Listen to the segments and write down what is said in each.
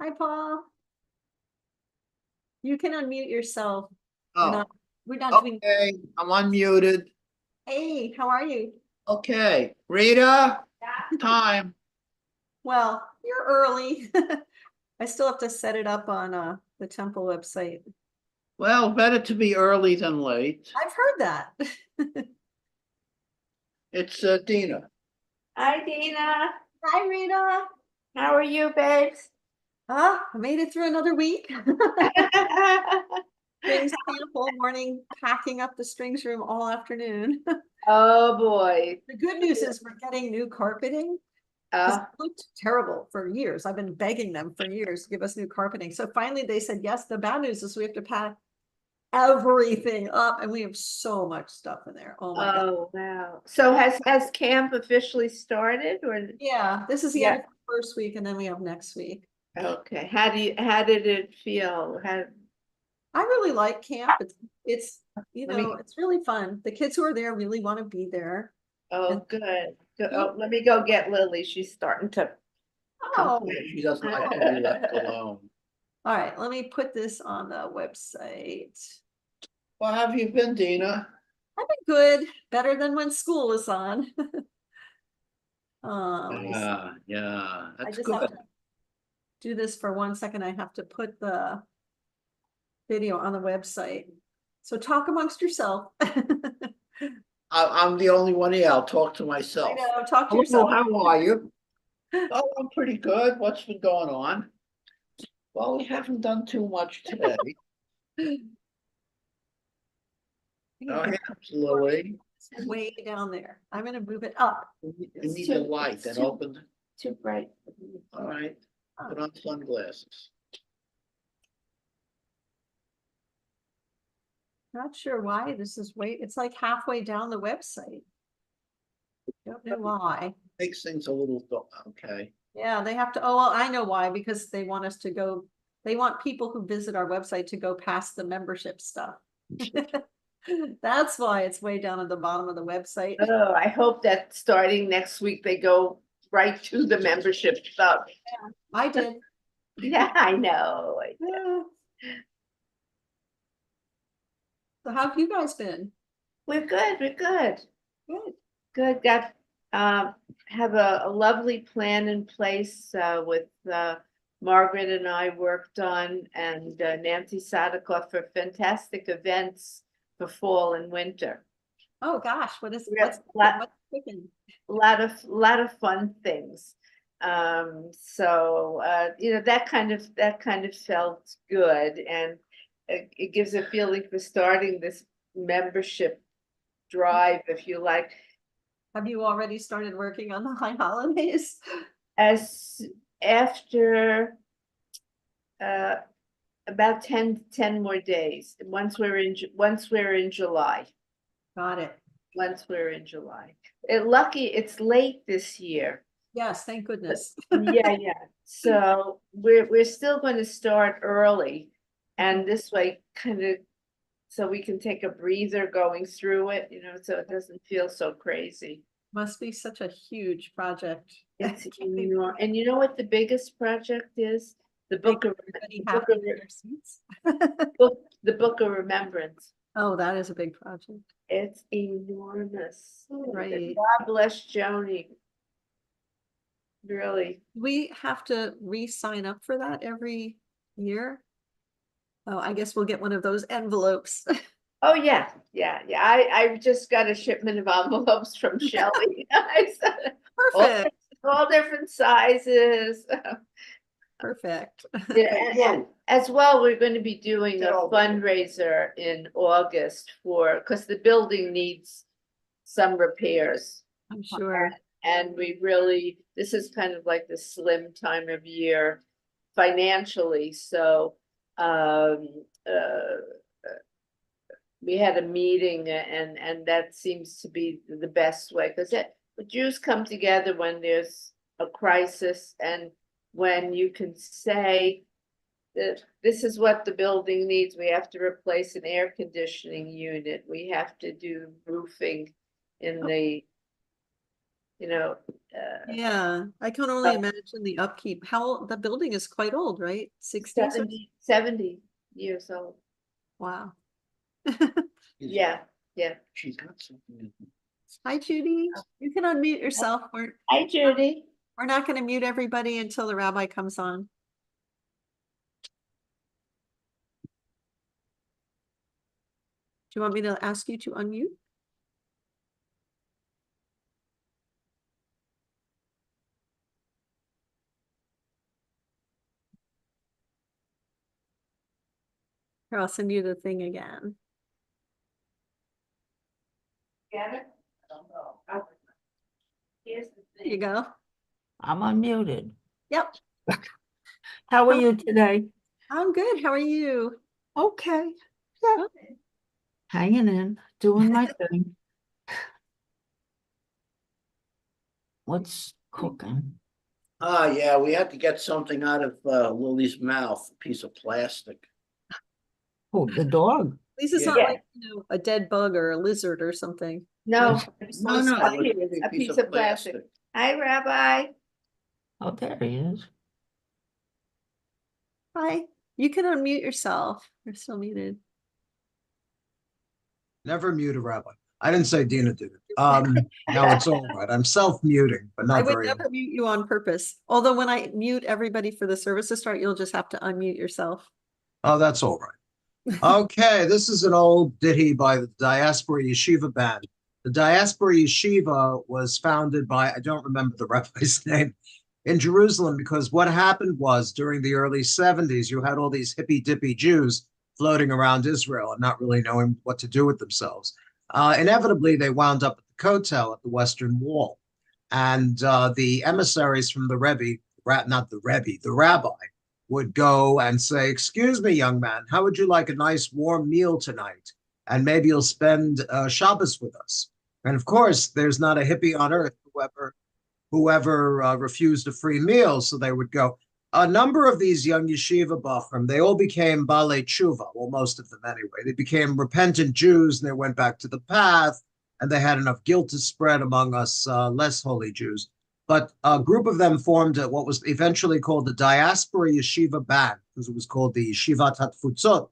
Hi, Paul. You can unmute yourself. We're Oh, not, we're not doing, okay. I'm unmuted. hey, how are you? Okay. Rita, time. Well, you're early. I still have to set it up on the temple website. Well, better to be early than late. I've heard that. It's Dina. Hi, Dina. Hi, Rita. How are you, babes? I made it through another week. Strings camp all morning, packing up the strings room all afternoon. Oh boy. The good news is we're getting new carpeting. Because Uh, it looked terrible for years. I've been begging them for years to give us new carpeting. So finally they said yes. The bad news is we have to pack everything up and we have so much stuff in there. Oh my God. oh wow. So has camp officially started or Yeah, this is the end yeah. of the first week and then we have next week. Okay. How did it feel? I really like camp. It's Let me it's really fun. The kids who are there really want to be there. And oh good. Oh, let me go get Lily. She's starting to oh, complain. She doesn't like to be left alone. all right, let me put this on the website. Well, how have you been, Dina? I've been good, better than when school was on. Let me see. Yeah, I that's just have good. to do this for 1 second. I have to put the video on the website. So talk amongst yourself. I'm the only one here. I'll talk to I myself. know, talk to Hello, yourself. how are you? Oh, I'm pretty good. What's been going on? Well, we haven't done too much today. Oh, here's Lily. It's way down there. I'm gonna move it up. You It's need too- the light it's and too- open. Too bright. All right, Oh, put on sunglasses. not sure why this is it's like halfway down the website. Don't know why. Makes things a little, okay. Yeah, they have to, oh, well, I know why, because they want us to go, they want people who visit our website to go past the membership stuff. That's why it's way down at the bottom of the website. Oh, I hope that starting next week they go right to the membership stuff. I did. Yeah, I know. Yeah. So how have you guys been? We're good. We're good. Good. Good. Got have a lovely plan in place with Margaret and I worked on and Nancy Sadikoff for fantastic events for fall and winter. Oh gosh, Yeah, what's cooking? Lot of fun things. So that kind of felt good, and it gives a feeling for starting this membership drive, if you like. Have you already started working on the high holidays? As after uh about 10 more days, once we're in July. Got it. Once we're in July. Lucky it's late this year. Yes, thank goodness. Yeah, yeah. So we're still going to start early, and this way kind of so we can take a breather going through it, so it doesn't feel so crazy. Must be such a huge project. It's enormous. And you know what the biggest project is? The Make book of everybody the book happy of in their seats. the book of remembrance. Oh, that is a big project. It's enormous. Right. God bless Joni. Really. We have to re-sign up for that every year. Oh, I guess we'll get one of those envelopes. Oh yeah, yeah, yeah. I just got a shipment of envelopes from Shelley. I said Perfect. all different sizes. Perfect. Yeah, and as well, we're going to be doing a fundraiser in August because the building needs some repairs. I'm sure. And this is kind of like the slim time of year financially. So um, we had a meeting and that seems to be the best way because the Jews come together when there's a crisis and when you can say that this is what the building needs. We have to replace an air conditioning unit. We have to do roofing in the you know, Yeah, I can only imagine the upkeep. The building is quite old, right? 60s? 70 years old. Wow. Yeah, yeah. She's got something. Hi, Judy. You can unmute yourself. Hi, Judy. We're not going to mute everybody until the rabbi comes on. Do you want me to ask you to unmute? Here, I'll send you the thing again. Get it? I don't know. Here's the There you thing. go. I'm unmuted. Yep. How are you today? I'm good. How are you? Okay. Yeah. Okay. Hanging in, doing my thing. What's cooking? Yeah, we had to get something out of Lily's mouth, a piece of plastic. Oh, the dog. At least it's Yeah. not like, a dead bug or a lizard or something. No. No, no, A it was piece of plastic. Hi, Rabbi. Oh, there he is. Hi. You can unmute yourself. You're still muted. Never mute a rabbi. I didn't say Dina did it. No, it's all right. I'm self-muting, but I not would very. never mute you on purpose. Although when I mute everybody for the service to start, you'll just have to unmute yourself. Oh, that's all right. Okay, this is an old ditty by the Diaspora Yeshiva Band. The Diaspora Yeshiva was founded by, I don't remember the rabbi's name, in Jerusalem, because what happened was during the early 70s, you had all these hippy-dippy Jews floating around Israel and not really knowing what to do with themselves. Inevitably, they wound up at the Kotel at the Western Wall. And the emissaries from the Rebbe, not the Rebbe, the rabbi, would go and say, "Excuse me, young man, how would you like a nice warm meal tonight? And maybe you'll spend Shabbos with us." And of course, there's not a hippie on earth whoever refused a free meal. So they would go. A number of these young yeshiva bachrim, they all became balei tshuva, well, most of them anyway. They became repentant Jews and they went back to the path, and they had enough guilt to spread among us less holy Jews. But a group of them formed what was eventually called the Diaspora Yeshiva Band, because it was called the Yeshivat HaTfutzot.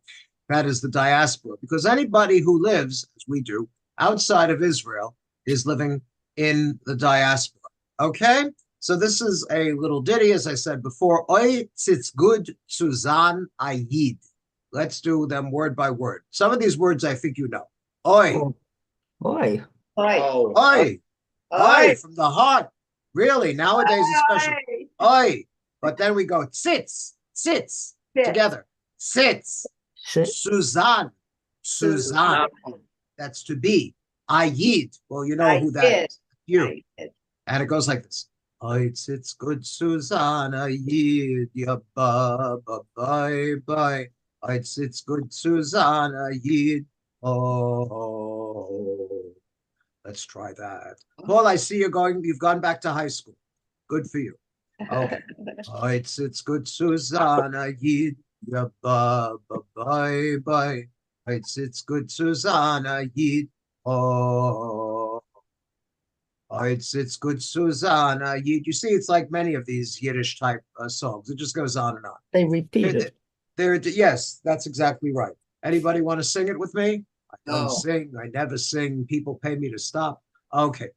That is the diaspora, because anybody who lives, as we do, outside of Israel is living in the diaspora. Okay? So this is a little ditty, as I said before. Oi, it's good, Suzanne Ayid. Let's do them word by word. Some of these words I think you know. Oi. Oh, boy. Oh, Oi. Oi, from the heart. Really, nowadays especially. Oi. But then we go sits together. Sits. Sit. Suzanne. Suzanne. That's to be. Ayid. Well, you know who that is. You. And it goes like this. It's good, Susanna, yid, ya ba, ba, bye, bye. It's good, Susanna, yid, oh. Let's try that. Paul, I see you've gone back to high school. Good for you. Okay. It's good, Susanna, yid, ya ba, ba, bye, bye. It's good, Susanna, yid, oh. It's good, Susanna. You see, it's like many of these Yiddish type songs. It just goes on and on. They repeat it. Yes, that's exactly right. Anybody want to sing it with me? I don't No. sing. I never sing. People pay me to stop. Okay.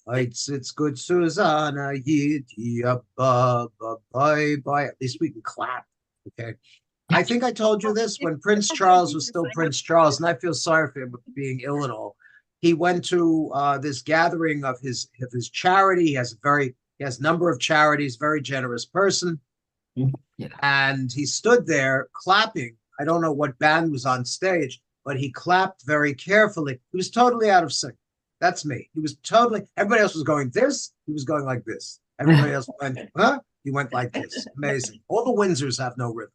It's good, Susanna. Yid, ya, ba, ba, bye, bye. At least we can clap. Okay. I think I told you this when Prince Charles was still Prince Charles, and I feel sorry for him being ill and all. He went to this gathering of his charity. He has a number of charities, very generous person. Yeah. And he stood there clapping. I don't know what band was on stage, but he clapped very carefully. He was totally out of sync. That's me. Everybody else was going this. He was going like this. Everybody else went, huh? He went like this. Amazing. All the Windsors have no rhythm.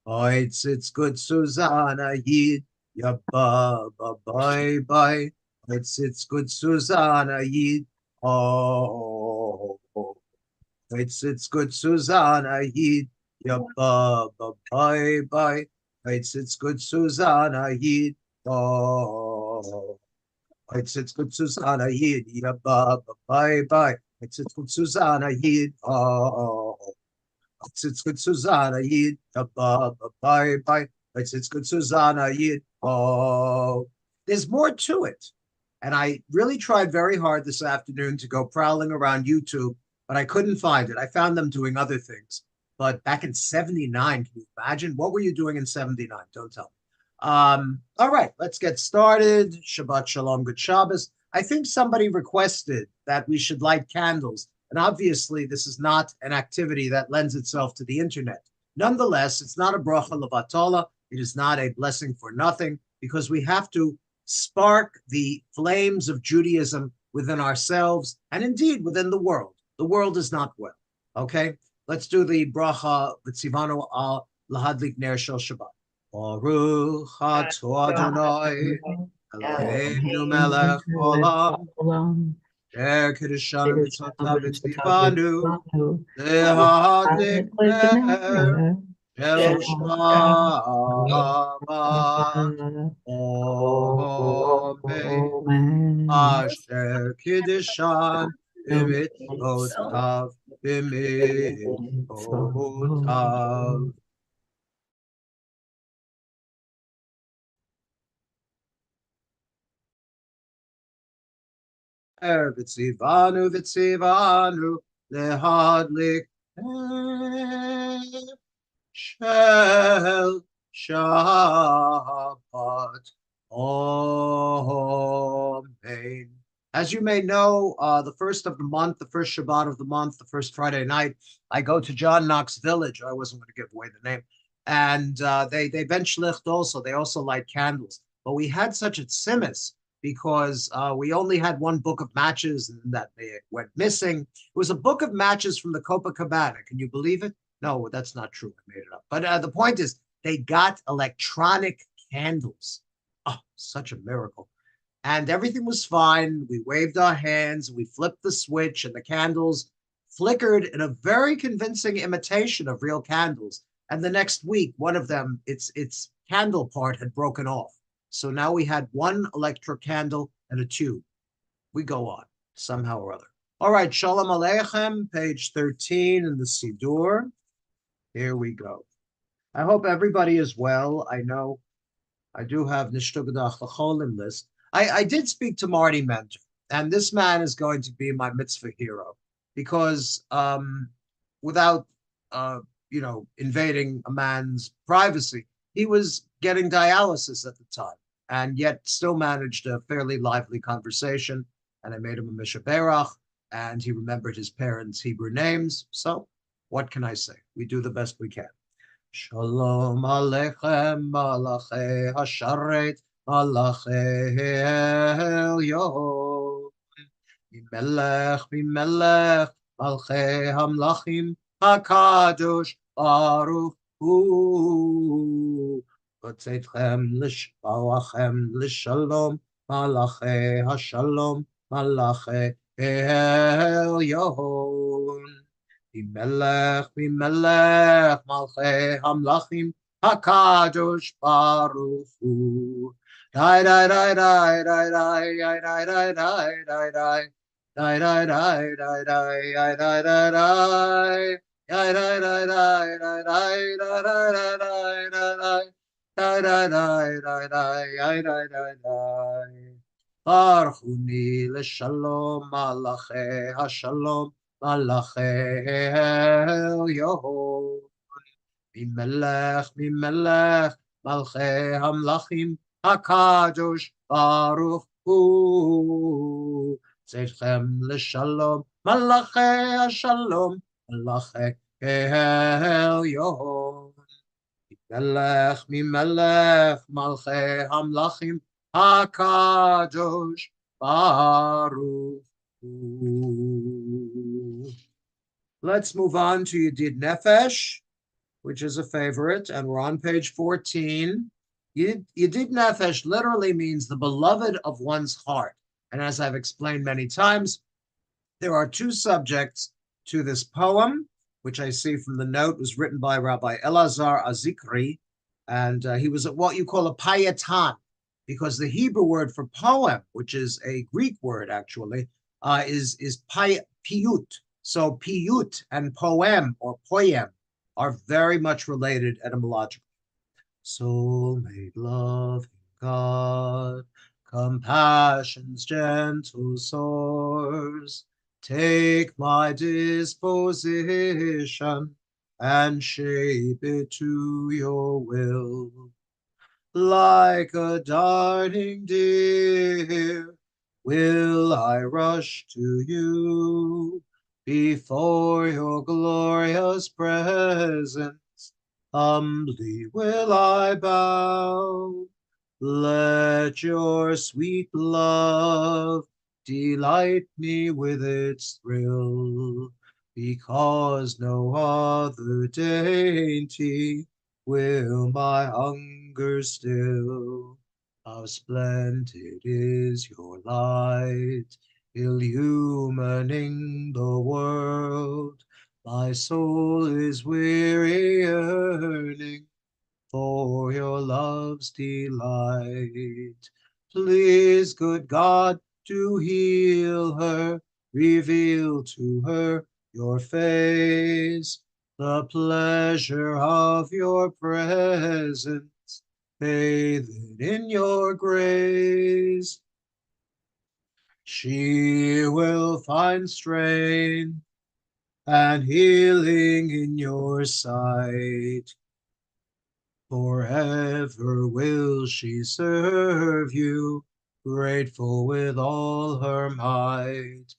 Oh, it's good, Susanna, yid, ya ba, ba, bye, bye. It's good, Susanna, yid, oh. It's good, Susanna, yid, ya ba, ba, bye, bye. It's good, Susanna, yid, oh. It's good, Susanna, yid, ya ba, ba, bye, bye. It's good Susanna Yid. It's good Susanna Yid. Bye bye. It's good Susanna Yid. There's more to it. And I really tried very hard this afternoon to go prowling around YouTube, but I couldn't find it. I found them doing other things. But back in 79, can you imagine? What were you doing in 79? Don't tell me. All right, let's get started. Shabbat Shalom, good Shabbos. I think somebody requested that we should light candles. And obviously, this is not an activity that lends itself to the internet. Nonetheless, it's not a bracha levatala. It is not a blessing for nothing, because we have to spark the flames of Judaism within ourselves and indeed within the world. The world is not well. Okay, let's do the bracha v'tzivanu al lahadlik ner shel Shabbat. Baruch atah Adonai Eloheinu melech haolam kedushan v'tzatav v'tzivanu lahadlik ner shel Shabbat. Amen. Asher Kiddushan b'mitzvotav b'mitzvotav. V'tzivanu v'tzivanu lehadlik shel Shabbat. Amen. As you may know, the first of the month, the first Shabbat of the month, the first Friday night, I go to John Knox Village. I wasn't going to give away the name. And they ben shlicht also. They also light candles. But we had such a tzimis because we only had one book of matches and that they went missing. It was a book of matches from the Copacabana. Can you believe it? No, that's not true. I made it up. But the point is, they got electronic candles. Oh, such a miracle. And everything was fine. We waved our hands, we flipped the switch, and the candles flickered in a very convincing imitation of real candles. And the next week, one of them, its candle part had broken off. So now we had one electric candle and a tube. We go on, somehow or other. All right, Shalom Aleichem, page 13 in the Siddur. Here we go. I hope everybody is well. I know I do have Nishtugdach Lacholim list. I did speak to Marty Mentor, and this man is going to be my mitzvah hero because without invading a man's privacy, he was getting dialysis at the time, and yet still managed a fairly lively conversation. And I made him a Misha Berach, and he remembered his parents' Hebrew names. So what can I say? We do the best we can. Shalom Aleichem, Malachei Hasharet, Malachei Elyon. Mimelech, Malchei Hamlachim, HaKadosh Baruch Hu. V'tzeitchem l'shpawachem l'shalom, Malachei Hashalom, Malachei Elyon. Mimelech, Malchei Hamlachim, HaKadosh Baruch Hu. Die, die, die, die, die, die, die, die, die, die, die. Die, die, die, die, die, die, die, die, die. Die, die, die, die, die, die, die, die, die, die, die. Baruchuni l'shalom, Malachei Hashalom, Malachei Elyon. Mimelech, Malchei Hamlachim, HaKadosh Baruch Hu. Tzedchem l'shalom, Malachei Hashalom, Malachei Elyon. Mimelech, Malchei Hamlachim, HaKadosh Baruch Hu. Let's move on to Yedid Nefesh, which is a favorite, and we're on page 14. Yedid Nefesh literally means the beloved of one's heart. And as I've explained many times, there are two subjects to this poem, which I see from the note was written by Rabbi Elazar Azikri, and he was what you call a payatan, because the Hebrew word for poem, which is a Greek word actually, is piyut. So piyut and poem or poem are very much related etymologically. Soul-made loving God, compassion's gentle source, take my disposition and shape it to your will. Like a darting deer, will I rush to you before your glorious presence. Humbly will I bow. Let your sweet love delight me with its thrill, because no other dainty will my hunger still. How splendid is your light, illumining the world. My soul is weary, yearning for your love's delight. Please, good God, to heal her, reveal to her your face, the pleasure of your presence, bathed in your grace. She will find strength and healing in your sight. Forever will she serve you, grateful with all her might.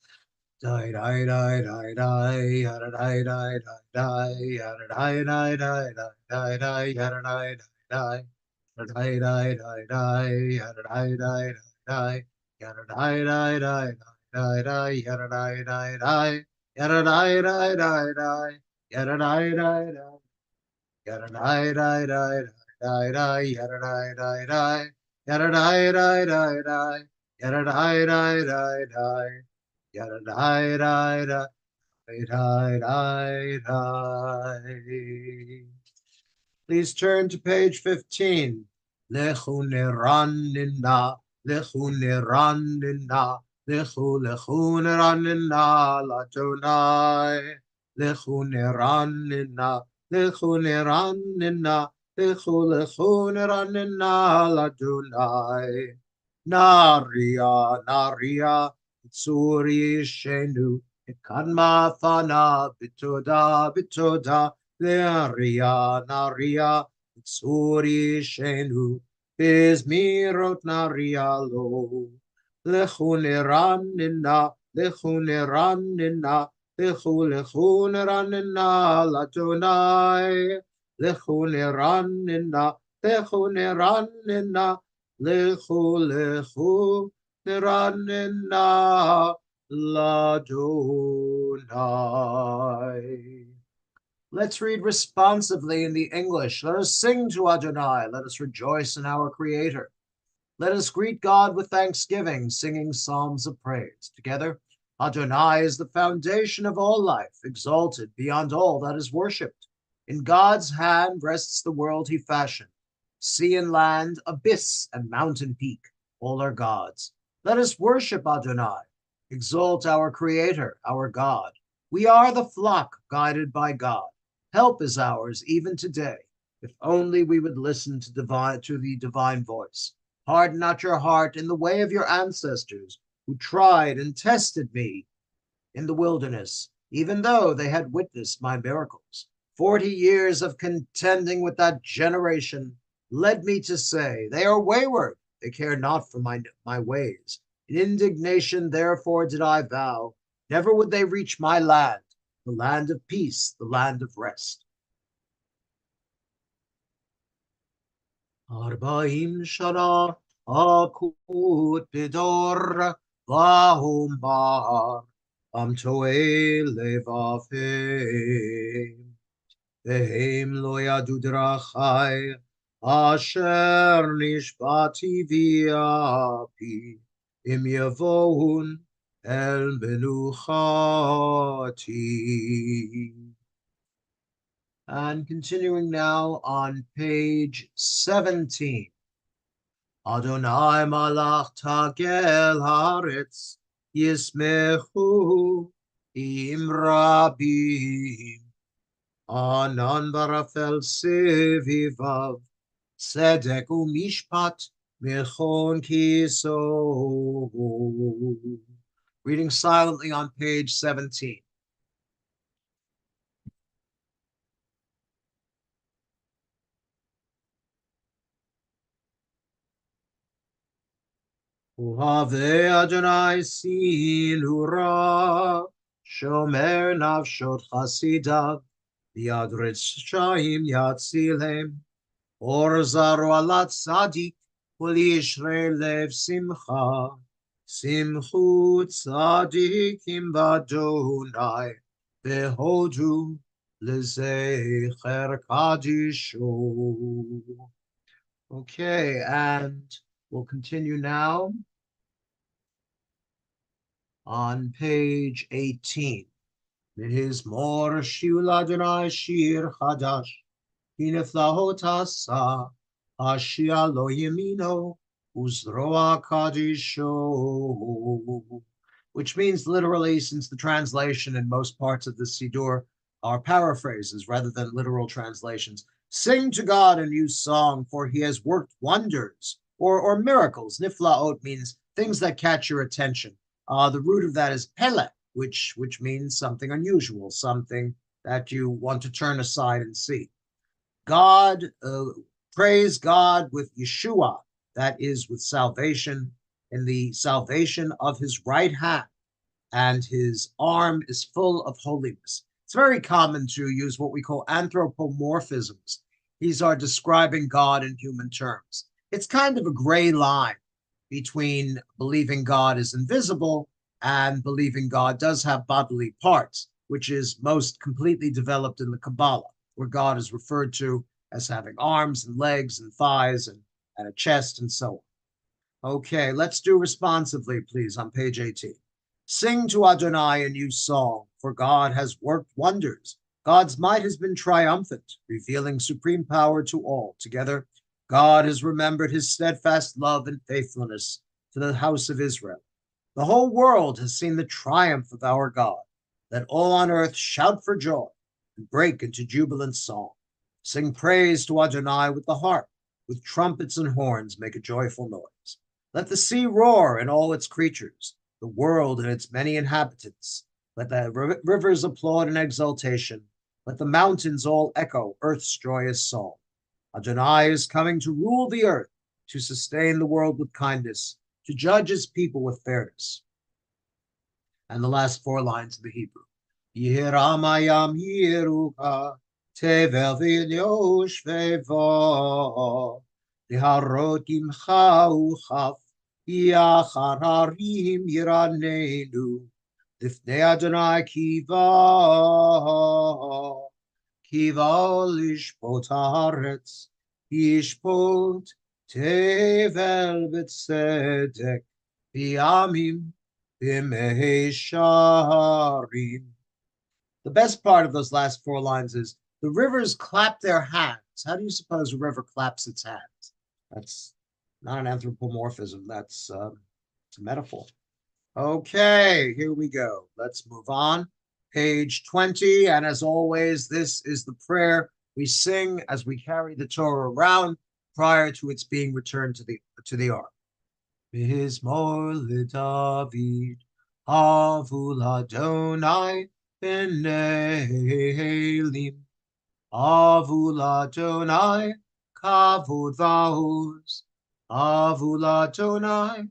Die, die, die, die, die, yada, die, die, die, die, yada, die, die, die, die, die, yada, die, die, die, die, die, die, yada, die, die, die, yada, die, die, die, die, die, yada, die, die, die, yada, die, die, die, die, yada, die, die, die. Yada die die die die die yada die die die yada die die die die yada die die die die yada die die die die die. Please turn to page 15. Lechu neranina, lechu neranina, lechu neranina, ladonai. Lechu neranina, lechu neranina, lechu neranina, ladonai. Naria, naria, tsuri shenu, ekanma fana, bitoda, bitoda. Naria, naria, tsuri shenu, bizmirot naria lo. Lechuneranina, lechuneranina, lechuneranina, ladonai. Lechuneranina, lechuneranina, lechuneranina, ladonai. Let's read responsively in the English. Let us sing to Adonai. Let us rejoice in our Creator. Let us greet God with thanksgiving, singing psalms of praise. Together, Adonai is the foundation of all life, exalted beyond all that is worshipped. In God's hand rests the world he fashioned. Sea and land, abyss and mountain peak, all are God's. Let us worship Adonai. Exalt our Creator, our God. We are the flock guided by God. Help is ours even today, if only we would listen to the divine voice. Harden not your heart in the way of your ancestors, who tried and tested me in the wilderness, even though they had witnessed my miracles. 40 years of contending with that generation led me to say, they are wayward, they care not for my ways. In indignation, therefore, did I vow, never would they reach my land, the land of peace, the land of rest. Arba'im shana akut bidor vahumar am toei levavim vehem lo yadu drachai asher nishbati viapi im yavohun el menuchati. And continuing now on page 17. Adonai malach tagel haaretz yismechu im rabim. Anan barafel sevivav, tzedek umishpat mechon kiso. Reading silently on page 17. Uhave Adonai silura, shomer nafshot chasidav, yad ritzshayim yatzilem, or zaro alat tzadik, ulishre lev simcha, simchu tzadikim v'Adonai, behodu lezecher kadisho. Okay, and we'll continue now on page 18. Mizmor Shir Adonai Shir Chadash, Hineflahot Asa, Ashia Lo Yemino, Uzroa Kadisho, which means literally, since the translation in most parts of the Siddur are paraphrases rather than literal translations, sing to God a new song, for he has worked wonders or miracles. Niflaot means things that catch your attention. The root of that is pele, which means something unusual, something that you want to turn aside and see. God, praise God with Yeshua, that is with salvation, in the salvation of his right hand, and his arm is full of holiness. It's very common to use what we call anthropomorphisms. These are describing God in human terms. It's kind of a gray line between believing God is invisible and believing God does have bodily parts, which is most completely developed in the Kabbalah, where God is referred to as having arms and legs and thighs and a chest and so on. Okay, let's do responsively, please, on page 18. Sing to Adonai a new song, for God has worked wonders. God's might has been triumphant, revealing supreme power to all. Together, God has remembered his steadfast love and faithfulness to the house of Israel. The whole world has seen the triumph of our God. Let all on earth shout for joy and break into jubilant song. Sing praise to Adonai with the harp, with trumpets and horns make a joyful noise. Let the sea roar and all its creatures, the world and its many inhabitants. Let the rivers applaud in exultation. Let the mountains all echo earth's joyous song. Adonai is coming to rule the earth, to sustain the world with kindness, to judge his people with fairness. And the last four lines of the Hebrew. Yiramayam yiruka, tevel v'yosh ve'va, liharot imcha uchaf, yachar harim yiranenu, lifnei Adonai kiva, kiva lishpot haaretz, yishpot tevel b'tzedek, v'yamim b'meisharim. The best part of those last four lines is the rivers clap their hands. How do you suppose a river claps its hands? That's not an anthropomorphism. That's it's a metaphor. Okay, here we go. Let's move on. Page 20. And as always, this is the prayer we sing as we carry the Torah around prior to its being returned to the ark. Mizmor leDavid, Havul Adonai b'nehelim, Havul Adonai kavod va'oz, Havul Adonai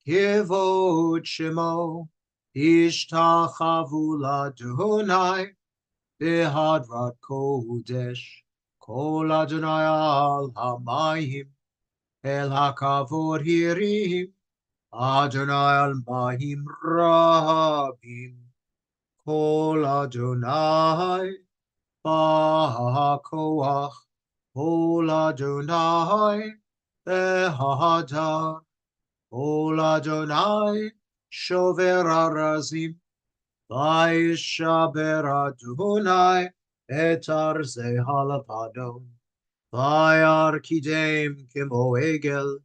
kivod shemo, Ishtachavu Adonai b'hadrat kodesh, Kol Adonai al hamayim, El hakavod hirim, Adonai al mahim rabim, Kol Adonai ba'hakoach, Kol Adonai behadar, Kol Adonai shover arazim, Vayishaber Adonai et arzei halapadon, Vayar kidem kimo egel,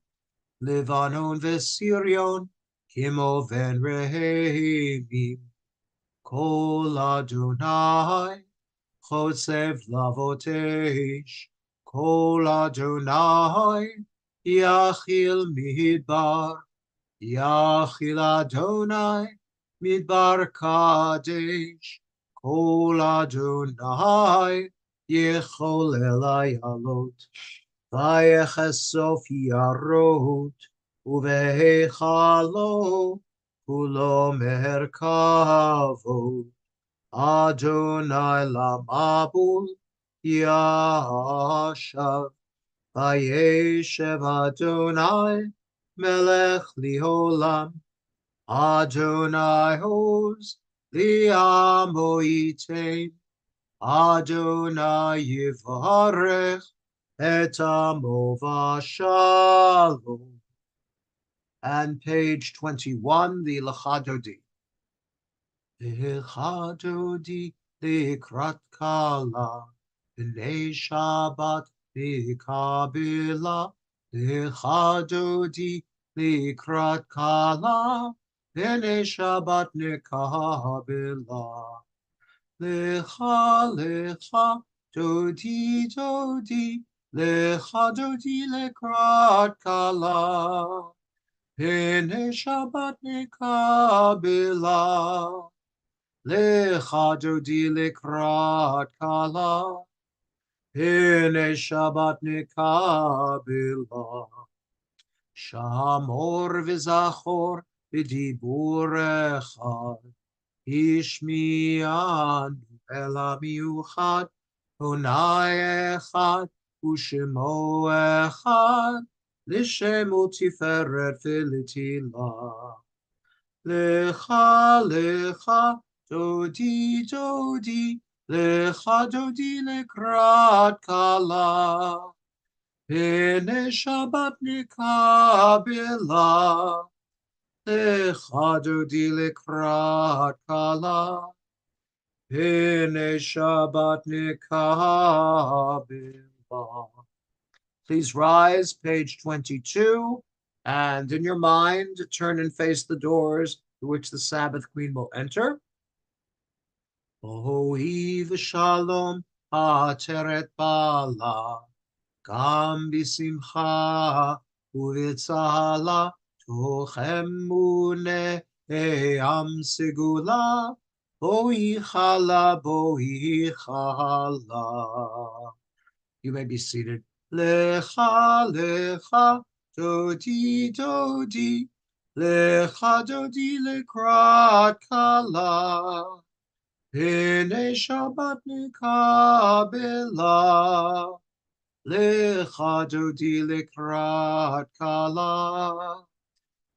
Levanon v'Sirion kimo ven rehemim, Kol Adonai Chosev Lavotesh, Kol Adonai Yachil Midbar, Yachil Adonai Midbar Kadesh, Kol Adonai Yechol Elayalot, Vayechesof Yarot, Uvehechalo, Kulo Merkavot. Adonai Lamabul Yashav Vayeshev Adonai Melech Liholam Adonai Hoz Liamo Yitain Adonai Yivarech Et Amo Vashalom. And page 21, the Lachadodi. Lechadodi lekrat kala, b'nei Shabbat lekabela. Lechadodi lekrat kala, b'nei Shabbat lekabela. Lecha dodi, lecha dodi lekrat kala, b'nei Shabbat lekabela. Lecha dodi lekrat kala, hine Shabbat nekabela. Shamor v'zachor b'dibur echad, ishmi'anu el hamiuchad, Honai echad u'shemo echad, l'shemu tiferet v'letila. Lecha, lecha, dodi, dodi, lecha dodi lekrat kala. Hine Shabbat nikabela. Lecha dodi lekrat kala. Hine Shabbat nikabela. Please rise, page 22, and in your mind, turn and face the doors through which the Sabbath Queen will enter. Ohi v'shalom ha'ateret bala, gam b'simcha u'v'tzala, tochem u'ne'am segula, bohi chala, bohi chala. You may be seated. Lecha, lecha, dodi, dodi, lecha dodi lekrat kala, hine Shabbat nikabela, lecha dodi lekrat kala,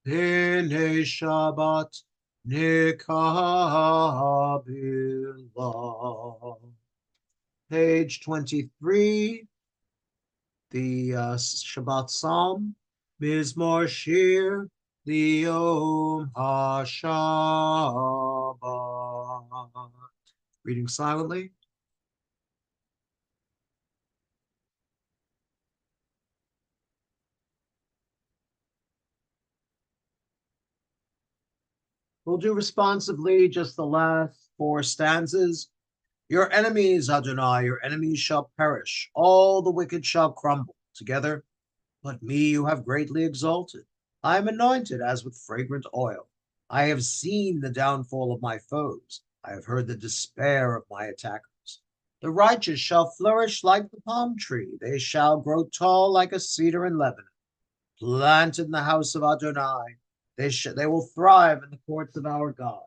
hine Shabbat nikabela. Page 23. The Shabbat Psalm, Mizmor Shir, Yom HaShabbat. Reading silently. We'll do responsively just the last four stanzas. Your enemies, Adonai, your enemies shall perish. All the wicked shall crumble together. But me you have greatly exalted. I am anointed as with fragrant oil. I have seen the downfall of my foes. I have heard the despair of my attackers. The righteous shall flourish like the palm tree. They shall grow tall like a cedar in Lebanon. Planted in the house of Adonai, they will thrive in the courts of our God.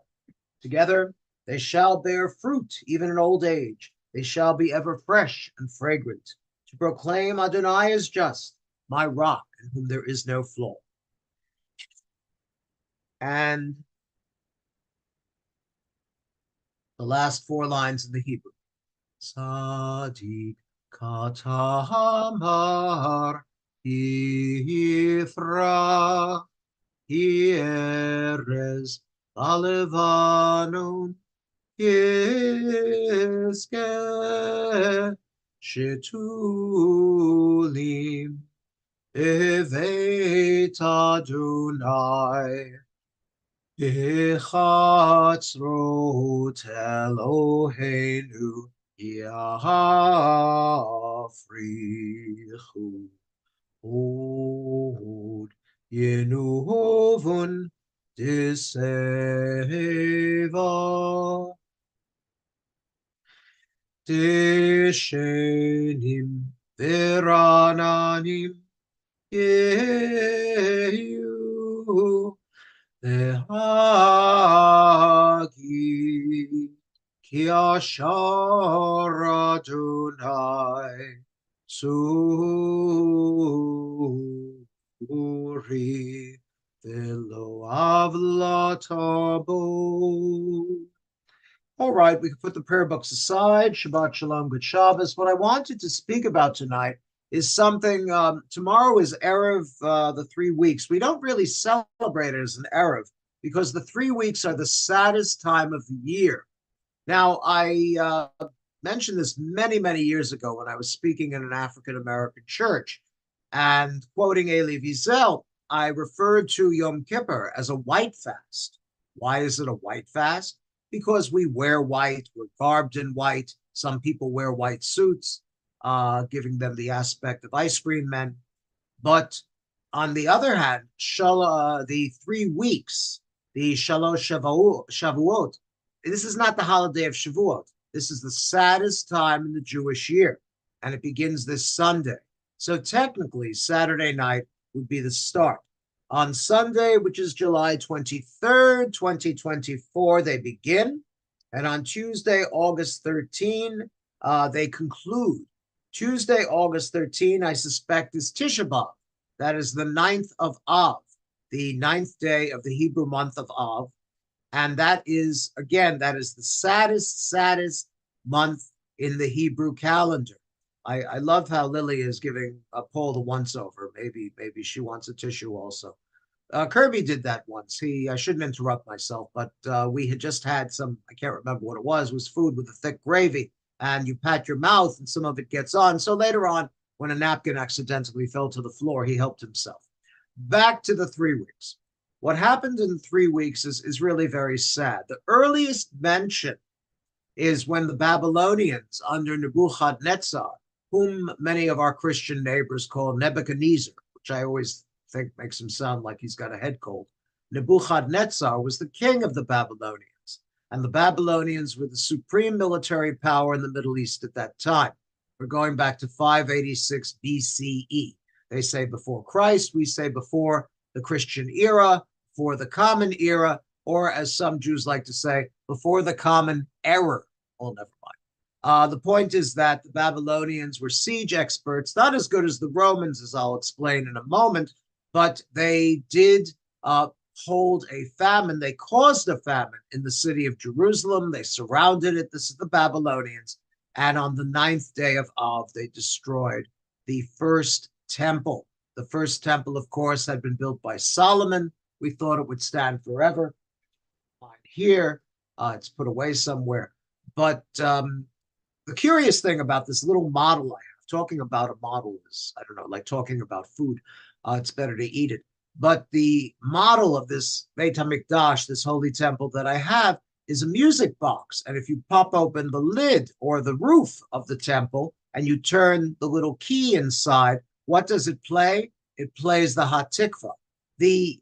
Together they shall bear fruit even in old age. They shall be ever fresh and fragrant, to proclaim Adonai is just, my rock in whom there is no flaw. And the last four lines in the Hebrew. Tzaddik katamar yifrach Yerez Alevanon Yizke Shetulim Evet Adonai Bechatzrot Eloheinu Yafrichu Od Yenuvun Diseva Dishenim Virananim Yehu Tehagi Ki Ashar Adonai Suri Velo Avlatabo. All right, we can put the prayer books aside. Shabbat Shalom, good Shabbos. What I wanted to speak about tonight is something. Tomorrow is Erev, the 3 weeks. We don't really celebrate it as an Erev because the 3 weeks are the saddest time of the year. Now, I mentioned this many, many years ago when I was speaking in an African American church and quoting Elie Wiesel, I referred to Yom Kippur as a white fast. Why is it a white fast? Because we wear white, we're garbed in white. Some people wear white suits, giving them the aspect of ice cream men. But on the other hand, the 3 weeks, the Shalosh Shavuot, this is not the holiday of Shavuot. This is the saddest time in the Jewish year, and it begins this Sunday. So technically, Saturday night would be the start. On Sunday, which is July 23rd, 2024, they begin. And on Tuesday, August 13, they conclude. Tuesday, August 13, I suspect, is Tisha B'Av. That is the 9th of Av, the 9th day of the Hebrew month of Av. And that is, again, that is the saddest month in the Hebrew calendar. I love how Lily is giving Paul the once-over. Maybe she wants a tissue also. Kirby did that once. I shouldn't interrupt myself, but we had just had some, I can't remember what it was food with a thick gravy, and you pat your mouth and some of it gets on. So later on, when a napkin accidentally fell to the floor, he helped himself. Back to the 3 weeks. What happened in 3 weeks is really very sad. The earliest mention is when the Babylonians under Nebuchadnezzar, whom many of our Christian neighbors call Nebuchadnezzar, which I always think makes him sound like he's got a head cold. Nebuchadnezzar was the king of the Babylonians, and the Babylonians were the supreme military power in the Middle East at that time. We're going back to 586 BCE. They say before Christ, we say before the Christian era, before the common era, or as some Jews like to say, before the common error. Oh, never mind. The point is that the Babylonians were siege experts, not as good as the Romans, as I'll explain in a moment, but they did hold a famine. They caused a famine in the city of Jerusalem. They surrounded it. This is the Babylonians. And on the 9th day of Av, they destroyed the first temple. The first temple, of course, had been built by Solomon. We thought it would stand forever. Here, it's put away somewhere. But the curious thing about this little model I have, talking about a model is, I don't know, like talking about food. It's better to eat it. But the model of this Beit HaMikdash, this holy temple that I have, is a music box. And if you pop open the lid or the roof of the temple and you turn the little key inside, what does it play? It plays the Hatikva. The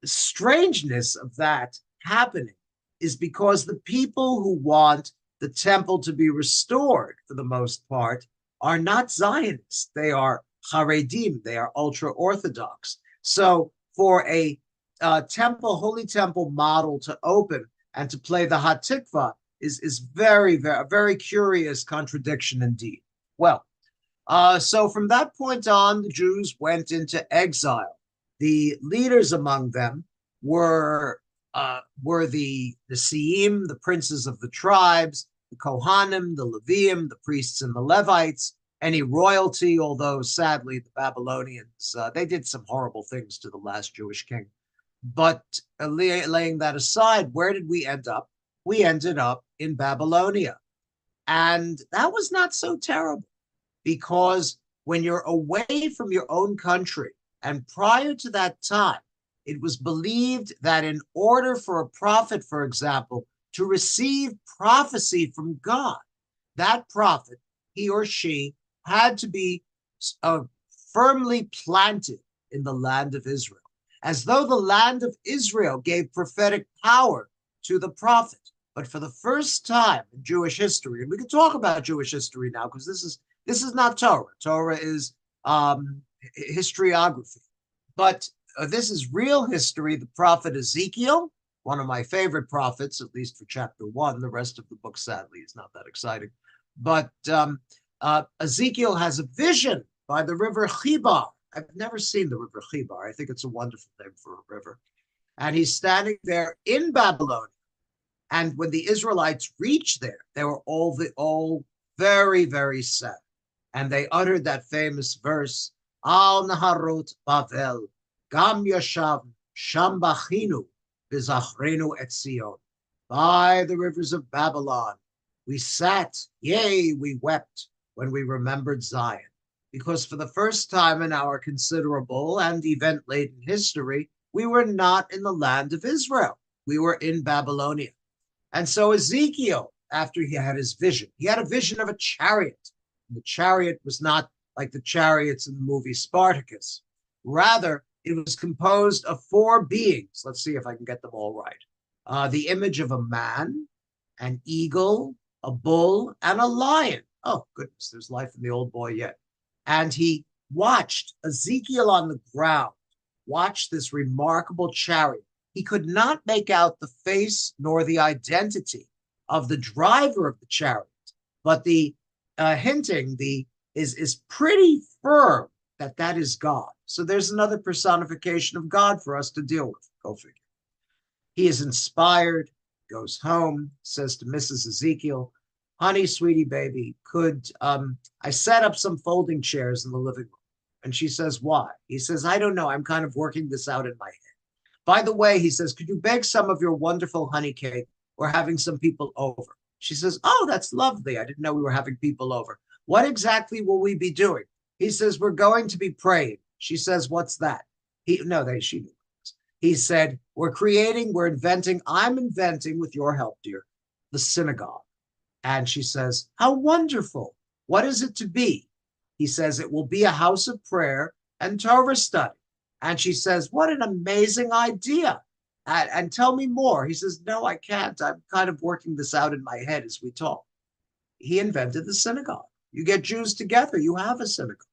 strangeness of that happening is because the people who want the temple to be restored, for the most part, are not Zionists. They are Haredim. They are ultra-Orthodox. So for a holy temple model to open and to play the Hatikva is very, very, very curious contradiction indeed. Well, so from that point on, the Jews went into exile. The leaders among them were the Nesiim, the princes of the tribes, the Kohanim, the Leviim, the priests and the Levites, any royalty, although sadly the Babylonians, they did some horrible things to the last Jewish king. But laying that aside, where did we end up? We ended up in Babylonia. And that was not so terrible, because when you're away from your own country, and prior to that time, it was believed that in order for a prophet, for example, to receive prophecy from God, that prophet, he or she, had to be firmly planted in the land of Israel, as though the land of Israel gave prophetic power to the prophet. But for the first time in Jewish history, and we can talk about Jewish history now, because this is not Torah. Torah is historiography. But this is real history. The prophet Ezekiel, one of my favorite prophets, at least for chapter 1. The rest of the book, sadly, is not that exciting. But Ezekiel has a vision by the river Chibar. I've never seen the river Chibar. I think it's a wonderful name for a river. And he's standing there in Babylonia. And when the Israelites reached there, they were all very, very sad. And they uttered that famous verse, Al Naharot Bavel, Gam Yashav, Sham Bachinu, Bizachrenu et Sion. By the rivers of Babylon, we sat, yea, we wept when we remembered Zion. Because for the first time in our considerable and event-laden history, we were not in the land of Israel. We were in Babylonia. And so Ezekiel, after he had his vision, he had a vision of a chariot. The chariot was not like the chariots in the movie Spartacus. Rather, it was composed of 4 beings. Let's see if I can get them all right. The image of a man, an eagle, a bull, and a lion. Oh, goodness, there's life in the old boy yet. And he watched Ezekiel on the ground, watched this remarkable chariot. He could not make out the face nor the identity of the driver of the chariot, but the hinting is pretty firm that is God. So there's another personification of God for us to deal with. Go figure. He is inspired, goes home, says to Mrs. Ezekiel, honey, sweetie baby, could I set up some folding chairs in the living room? And she says, why? He says, I don't know. I'm kind of working this out in my head. By the way, he says, could you bake some of your wonderful honey cake? We're having some people over. She says, oh, that's lovely. I didn't know we were having people over. What exactly will we be doing? He says, we're going to be praying. She says, what's that? She knew. He said, I'm inventing with your help, dear, the synagogue. And she says, how wonderful. What is it to be? He says, it will be a house of prayer and Torah study. And she says, what an amazing idea. And tell me more. He says, no, I can't. I'm kind of working this out in my head as we talk. He invented the synagogue. You get Jews together, you have a synagogue.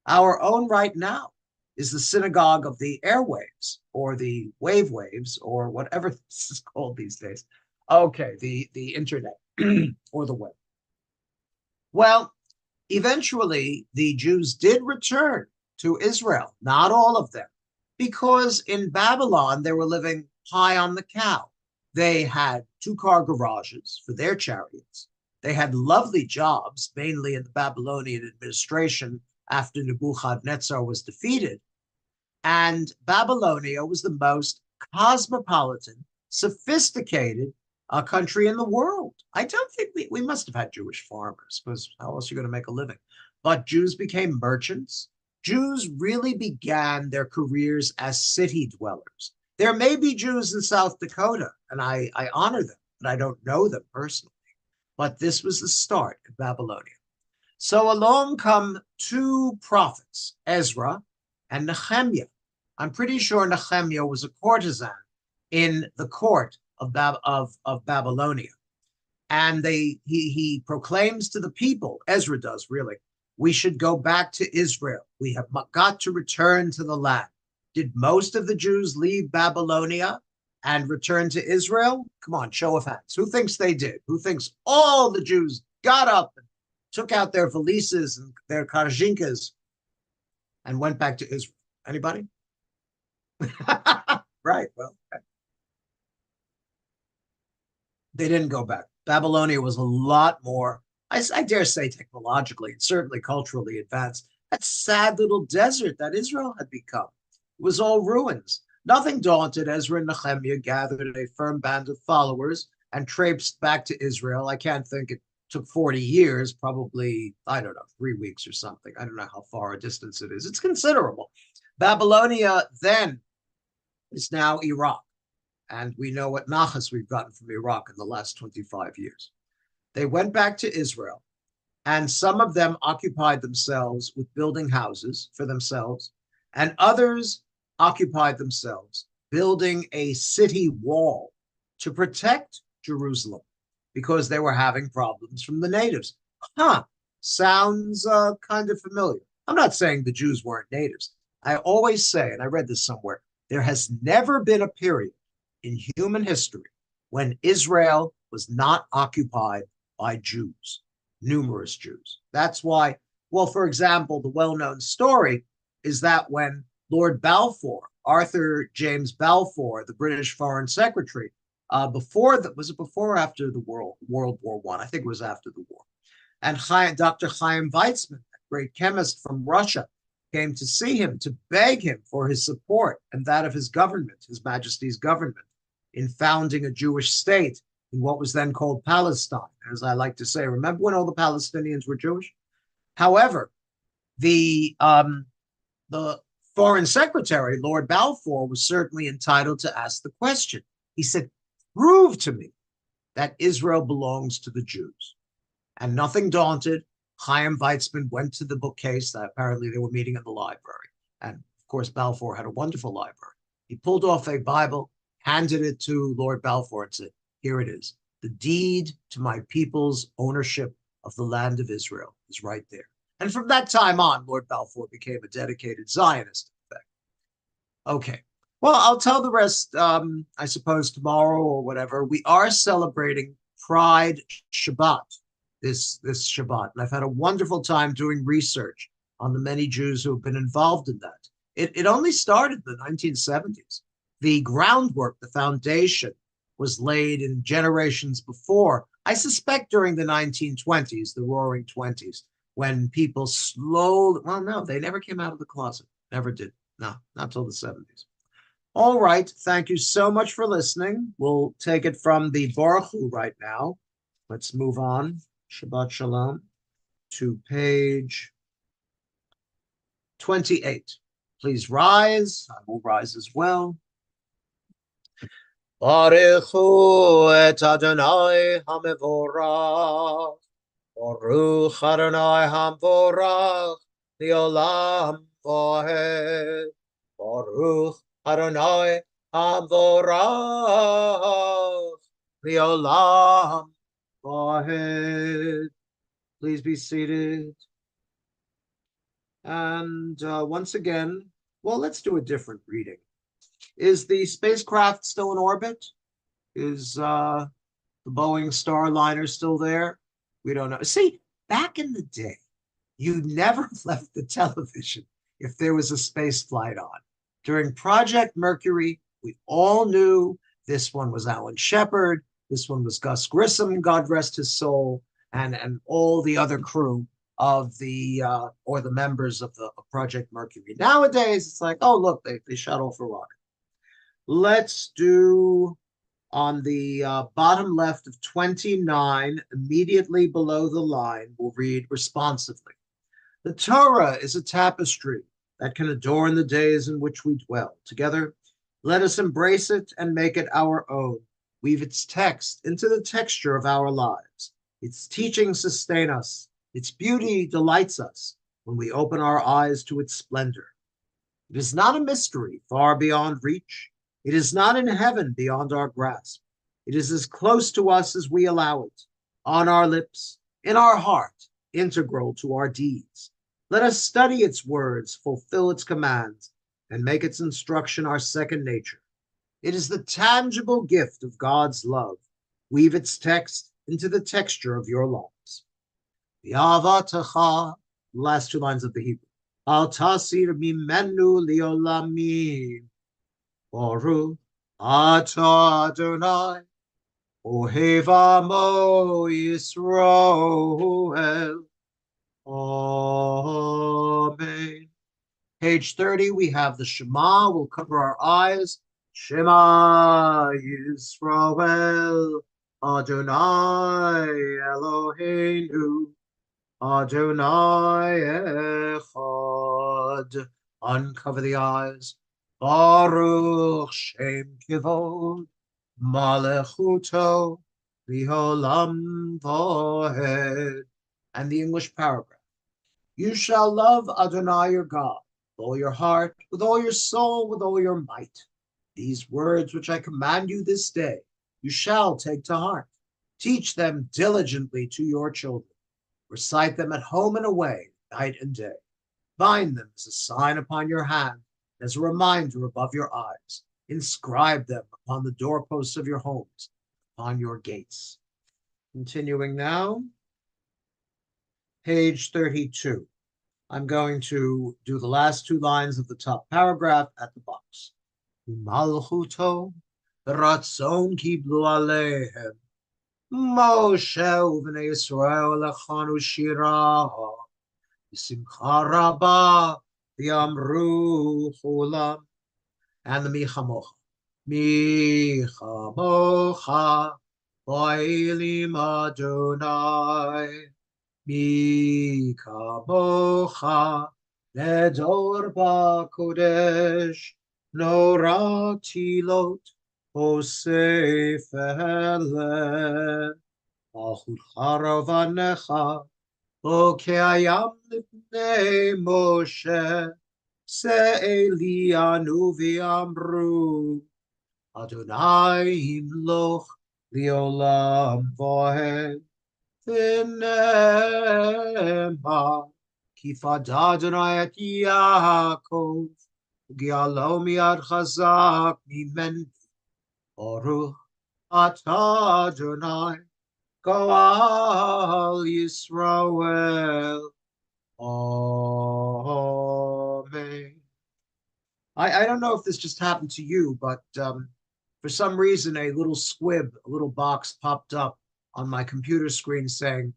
Our own right now is the synagogue of the airwaves or the waves or whatever this is called these days. Okay, the internet or the web. Well, eventually the Jews did return to Israel, not all of them, because in Babylon they were living high on the cow. They had 2-car garages for their chariots. They had lovely jobs, mainly in the Babylonian administration after Nebuchadnezzar was defeated. And Babylonia was the most cosmopolitan, sophisticated country in the world. I don't think we must have had Jewish farmers, because how else are you going to make a living? But Jews became merchants. Jews really began their careers as city dwellers. There may be Jews in South Dakota, and I honor them, but I don't know them personally. But this was the start of Babylonia. So along come 2 prophets, Ezra and Nehemiah. I'm pretty sure Nehemiah was a courtesan in the court of Babylonia. And he proclaims to the people, Ezra does really, we should go back to Israel. We have got to return to the land. Did most of the Jews leave Babylonia and return to Israel? Come on, show of hands. Who thinks they did? Who thinks all the Jews got up and took out their valises and their karzinkas and went back to Israel? Anybody? Right, well, they didn't go back. Babylonia was a lot more, I dare say, technologically and certainly culturally advanced. That sad little desert that Israel had become. It was all ruins. Nothing daunted, Ezra and Nehemiah gathered a firm band of followers and traipsed back to Israel. I can't think it took 40 years, probably, I don't know, 3 weeks or something. I don't know how far a distance it is. It's considerable. Babylonia then is now Iraq. And we know what nachas we've gotten from Iraq in the last 25 years. They went back to Israel, and some of them occupied themselves with building houses for themselves, and others occupied themselves building a city wall to protect Jerusalem because they were having problems from the natives. Sounds kind of familiar. I'm not saying the Jews weren't natives. I always say, and I read this somewhere, there has never been a period in human history when Israel was not occupied by Jews, numerous Jews. That's why, well, for example, the well-known story is that when Lord Balfour, Arthur James Balfour, the British Foreign Secretary, was it before or after the World War I? I think it was after the war. And Dr. Chaim Weizmann, a great chemist from Russia, came to see him to beg him for his support and that of his government, His Majesty's government, in founding a Jewish state in what was then called Palestine. As I like to say, remember when all the Palestinians were Jewish? However, the Foreign Secretary, Lord Balfour, was certainly entitled to ask the question. He said, prove to me that Israel belongs to the Jews. And nothing daunted, Chaim Weizmann went to the bookcase that apparently they were meeting in the library. And of course, Balfour had a wonderful library. He pulled off a Bible, handed it to Lord Balfour and said, here it is. The deed to my people's ownership of the land of Israel is right there. And from that time on, Lord Balfour became a dedicated Zionist. In fact. Okay. Well, I'll tell the rest, I suppose, tomorrow or whatever. We are celebrating Pride Shabbat this Shabbat. And I've had a wonderful time doing research on the many Jews who have been involved in that. It only started in the 1970s. The groundwork, the foundation, was laid in generations before. I suspect during the 1920s, the Roaring 20s, when people slowly, well, no, they never came out of the closet. Never did. No, not till the 70s. All right. Thank you so much for listening. We'll take it from the Baruch Hu right now. Let's move on. Shabbat Shalom to page 28. Please rise. I will rise as well. Baruch Hu et Adonai HaMevorach. Baruch Adonai HaMevorach Leolam Vahed. Baruch Adonai HaMevorach Leolam Vahed. Please be seated. And once again, well, let's do a different reading. Is the spacecraft still in orbit? Is the Boeing Starliner still there? We don't know. See, back in the day, you never left the television if there was a space flight on. During Project Mercury, we all knew this one was Alan Shepard, this one was Gus Grissom, God rest his soul, and all the other crew of the or the members of Project Mercury. Nowadays, it's like, oh, look, they shot off a rocket. Let's do on the bottom left of 29, immediately below the line, we'll read responsively. The Torah is a tapestry that can adorn the days in which we dwell. Together, let us embrace it and make it our own. Weave its text into the texture of our lives. Its teachings sustain us. Its beauty delights us when we open our eyes to its splendor. It is not a mystery far beyond reach. It is not in heaven beyond our grasp. It is as close to us as we allow it, on our lips, in our heart, integral to our deeds. Let us study its words, fulfill its commands, and make its instruction our second nature. It is the tangible gift of God's love. Weave its text into the texture of your lives. V'avatecha, last two lines of the Hebrew. Al tasir mimenu liolamim. Baruch atah Adonai, ohev amo Yisroel. Amen. Page 30, we have the Shema. We'll cover our eyes. Shema Yisroel, Adonai Eloheinu, Adonai Echad. Uncover the eyes. Baruch Shem Kivod Malechuto Liholam Vohed. And the English paragraph. You shall love Adonai your God with all your heart, with all your soul, with all your might. These words which I command you this day, you shall take to heart. Teach them diligently to your children. Recite them at home and away, night and day. Bind them as a sign upon your hand, as a reminder above your eyes. Inscribe them upon the doorposts of your homes, upon your gates. Continuing now, page 32. I'm going to do the last two lines of the top paragraph at the box. Malchuto ratzon kiblu alehem Moshe uvnei Yisrael lechanu shira Simcha rabba v'yamru chulam. And the Michamocha Boilim Adonai Mikamocha Nedor Bakodesh Nora Tilot Osefele Ahud Haravanecha Okeayam Lipnei Moshe Se'elianu V'yamru Adonai Imloch Liolam Vohed V'nema Kifad Adonai et Yaakov U'gialo miad chazak mimen Baruch atah Adonai Goal Yisrael. Amen. I don't know if this just happened to you, but for some reason, a little squib, a little box popped up on my computer screen saying,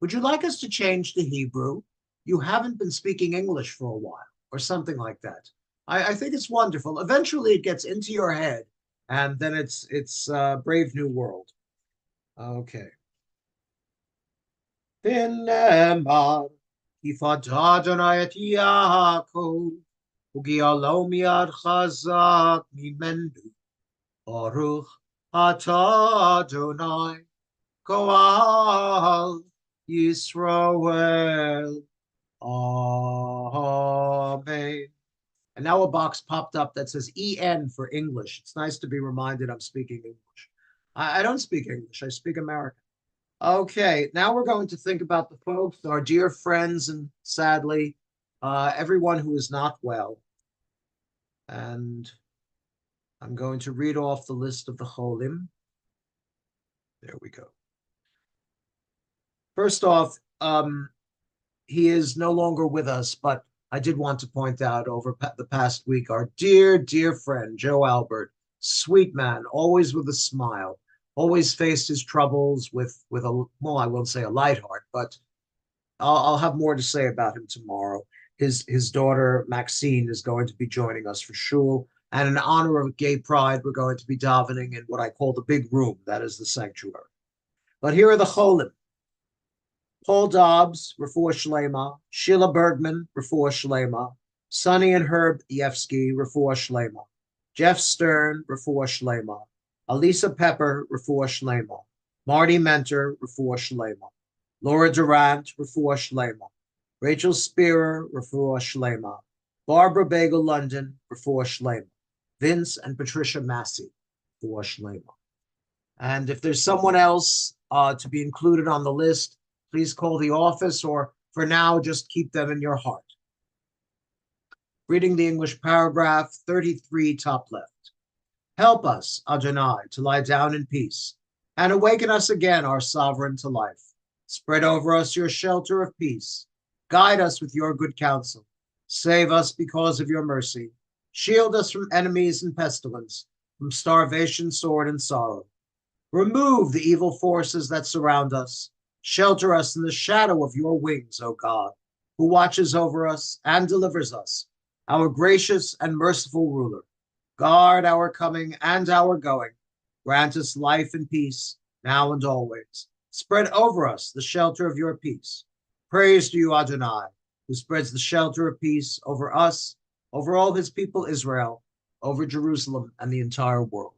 would you like us to change to Hebrew? You haven't been speaking English for a while, or something like that. I think it's wonderful. Eventually, it gets into your head, and then it's Brave New World. Okay. V'nemar kifad Adonai et Yaakov u'gialo miad chazak mimenu Baruch atah Adonai Goal Yisrael. Amen. And now a box popped up that says EN for English. It's nice to be reminded I'm speaking English. I don't speak English. I speak American. Okay, now we're going to think about the folks, our dear friends, and sadly, everyone who is not well. And I'm going to read off the list of the Cholim. There we go. First off, he is no longer with us, but I did want to point out over the past week, our dear, dear friend, Joe Albert, sweet man, always with a smile. Always faced his troubles with a, well, I won't say a light heart, but I'll have more to say about him tomorrow. His daughter Maxine is going to be joining us for shul, and in honor of Gay Pride, we're going to be davening in what I call the big room, that is the sanctuary. But here are the Cholim. Paul Dobbs, Refuah Shlema, Sheila Bergman, Refuah Shlema, Sonny and Herb Yevsky, Refuah Shlema, Jeff Stern, Refuah Shlema, Alisa Pepper, Refuah Shlema, Marty Mentor, Refuah Shlema, Laura Durant, Refuah Shlema, Rachel Spearer, Refuah Shlema, Barbara Bagel London, Refuah Shlema, Vince and Patricia Massey, Refuah Shlema. And if there's someone else to be included on the list, please call the office, or for now, just keep them in your heart. Reading the English paragraph, 33, top left. Help us, Adonai, to lie down in peace, and awaken us again, our sovereign, to life. Spread over us your shelter of peace. Guide us with your good counsel. Save us because of your mercy. Shield us from enemies and pestilence, from starvation, sword, and sorrow. Remove the evil forces that surround us. Shelter us in the shadow of your wings, O God, who watches over us and delivers us, our gracious and merciful ruler. Guard our coming and our going. Grant us life and peace, now and always. Spread over us the shelter of your peace. Praise to you, Adonai, who spreads the shelter of peace over us, over all his people Israel, over Jerusalem and the entire world.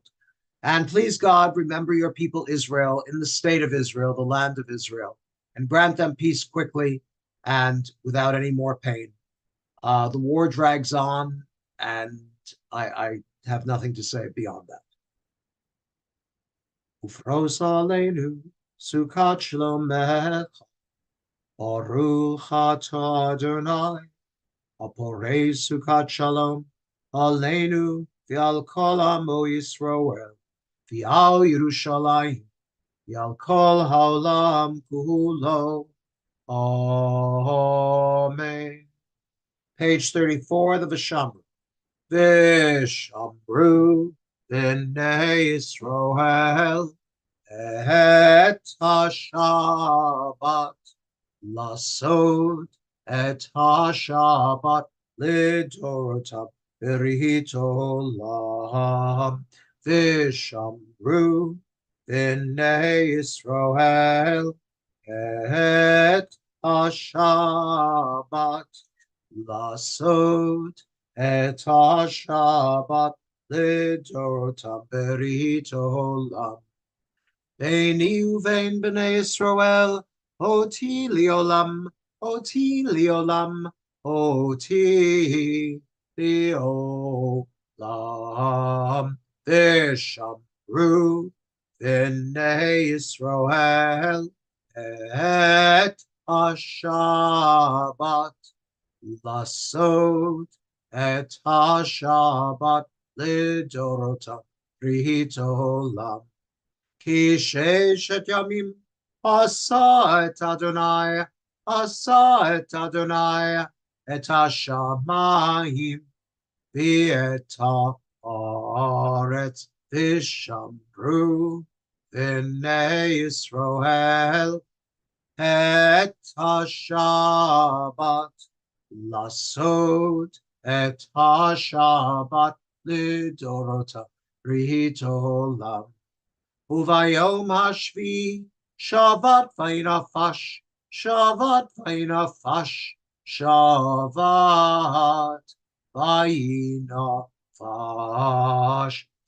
And please, God, remember your people Israel in the state of Israel, the land of Israel, and grant them peace quickly and without any more pain. The war drags on, and I have nothing to say beyond that. Ufros aleinu, sukat shlomecha, baruch atah Adonai, aporei sukat shalom, aleinu, v'al kol amo Yisroel, v'al Yerushalayim, v'al kol haolam kulo. Amen. Page 34, the Vishamru. Vishamru, B'nei Yisroel, et ha-Shabbat, lasod et ha-Shabbat, lidorotam, berith olam. Vishamru, B'nei Yisroel, et ha-Shabbat, lasod et ha-Shabbat lidorotam berith olam. Beini uvein b'nei Yisroel, oti liolam, oti liolam, oti liolam. Vishamru b'nei Yisroel, et ha-Shabbat, lasod et ha-Shabbat lidorotam berith olam. Ki sheshet yamim asa et Adonai, asa et Adonai, et hashamayim, v'et haaretz, vishamru b'nei Yisroel, et ha-Shabbat, lasod et ha-Shabbat lidorotam berith olam. Uvayom hashvi, Shabbat vaynafash, Shabbat vaynafash, Shabbat vaynafash.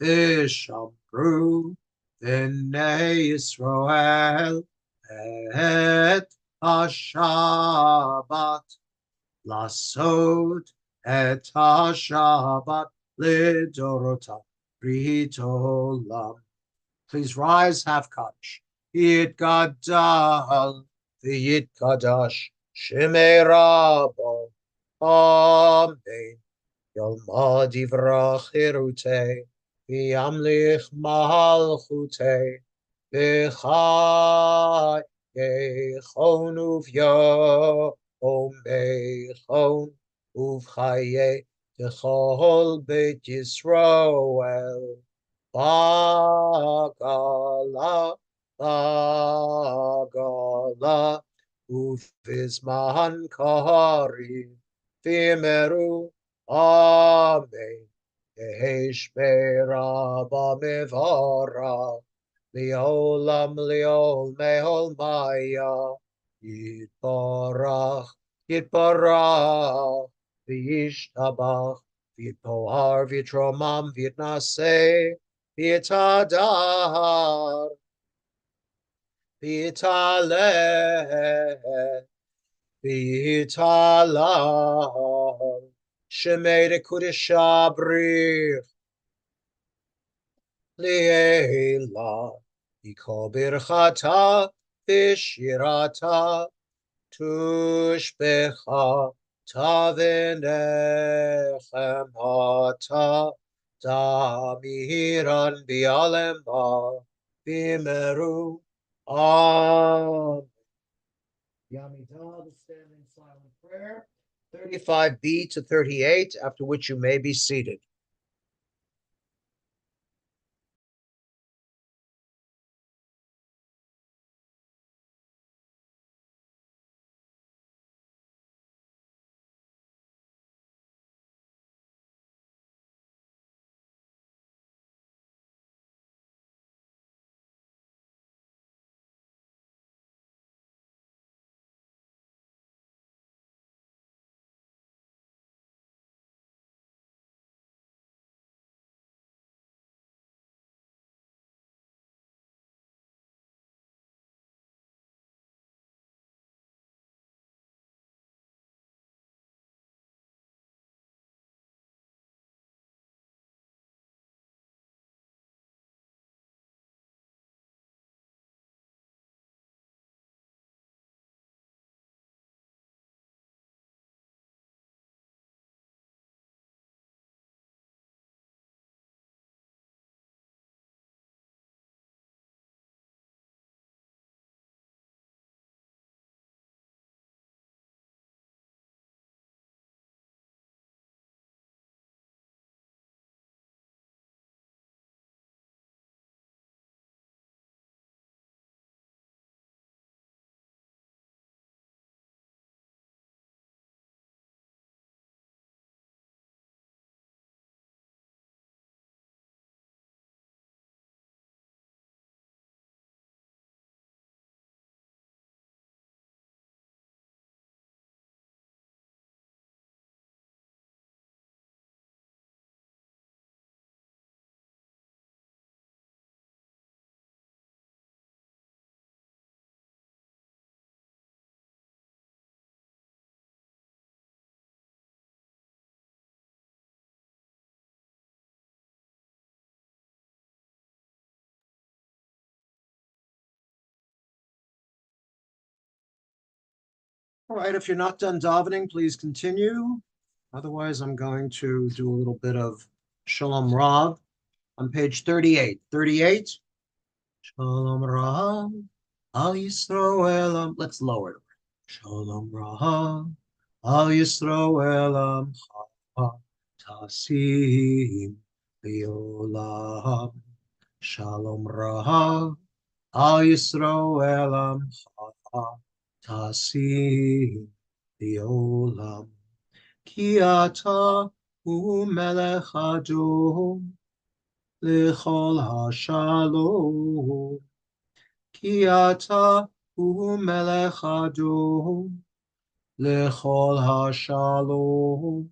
Vishamru b'nei Yisroel, et ha-Shabbat, lasod et ha-Shabbat lidorotam berith olam. Please rise, half Kaddish. Yitgadal, v'yitkadash, Shemei Rabbo. Amen. Yalmad yivrach hirutei, v'yamlich malchutei, v'chai yechon uv'yom mechon, uv'chaye t'chol beit Yisroel. Bagala, bagala, ufizman kari, vimeru, amen. Yehesh beraba mevara, liolam liol mehol maya, yitbarach, yitbarach, v'yishtabach, v'yitpohar, v'yitromam, v'yitnaseh, V'yitadar, v'yitaleh, v'yitalam, Shemei Kodesh Abrich, Li'ela, Yikol birchata, v'shirata, tushbecha, tavinechem hata, Damiran bi'alemba bimeru. Amen. Yamidah, the standing silent prayer, 35b to 38, after which you may be seated. All right, if you're not done davening, please continue. Otherwise, I'm going to do a little bit of Shalom Rav on page 38. 38. Shalom Rav, Al Yisroel. Let's lower it. Shalom Rav, Al Yisroel Tasim Biolam. Shalom Rav, Al Yisroel Tasim Biolam. Ki ata hu melech adom lechol hashalom. Ki ata hu melech adom lechol hashalom.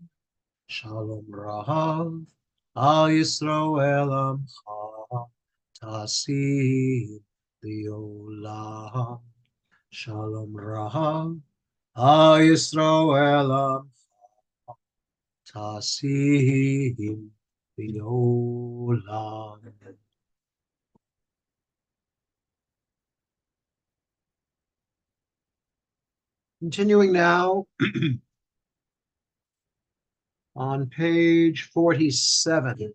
Shalom Rav al Yisroel amcha tasim biolam. Shalom Rav al Yisroel amcha tasim biolam. Continuing now on page 47.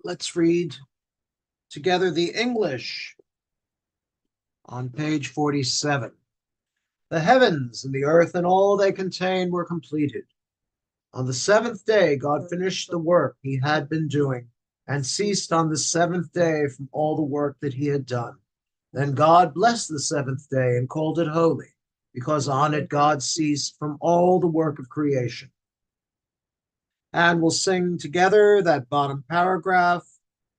Let's read together the English on page 47. The heavens and the earth and all they contain were completed. On the seventh day, God finished the work he had been doing and ceased on the seventh day from all the work that he had done. Then God blessed the seventh day and called it holy, because on it God ceased from all the work of creation. And we'll sing together that bottom paragraph,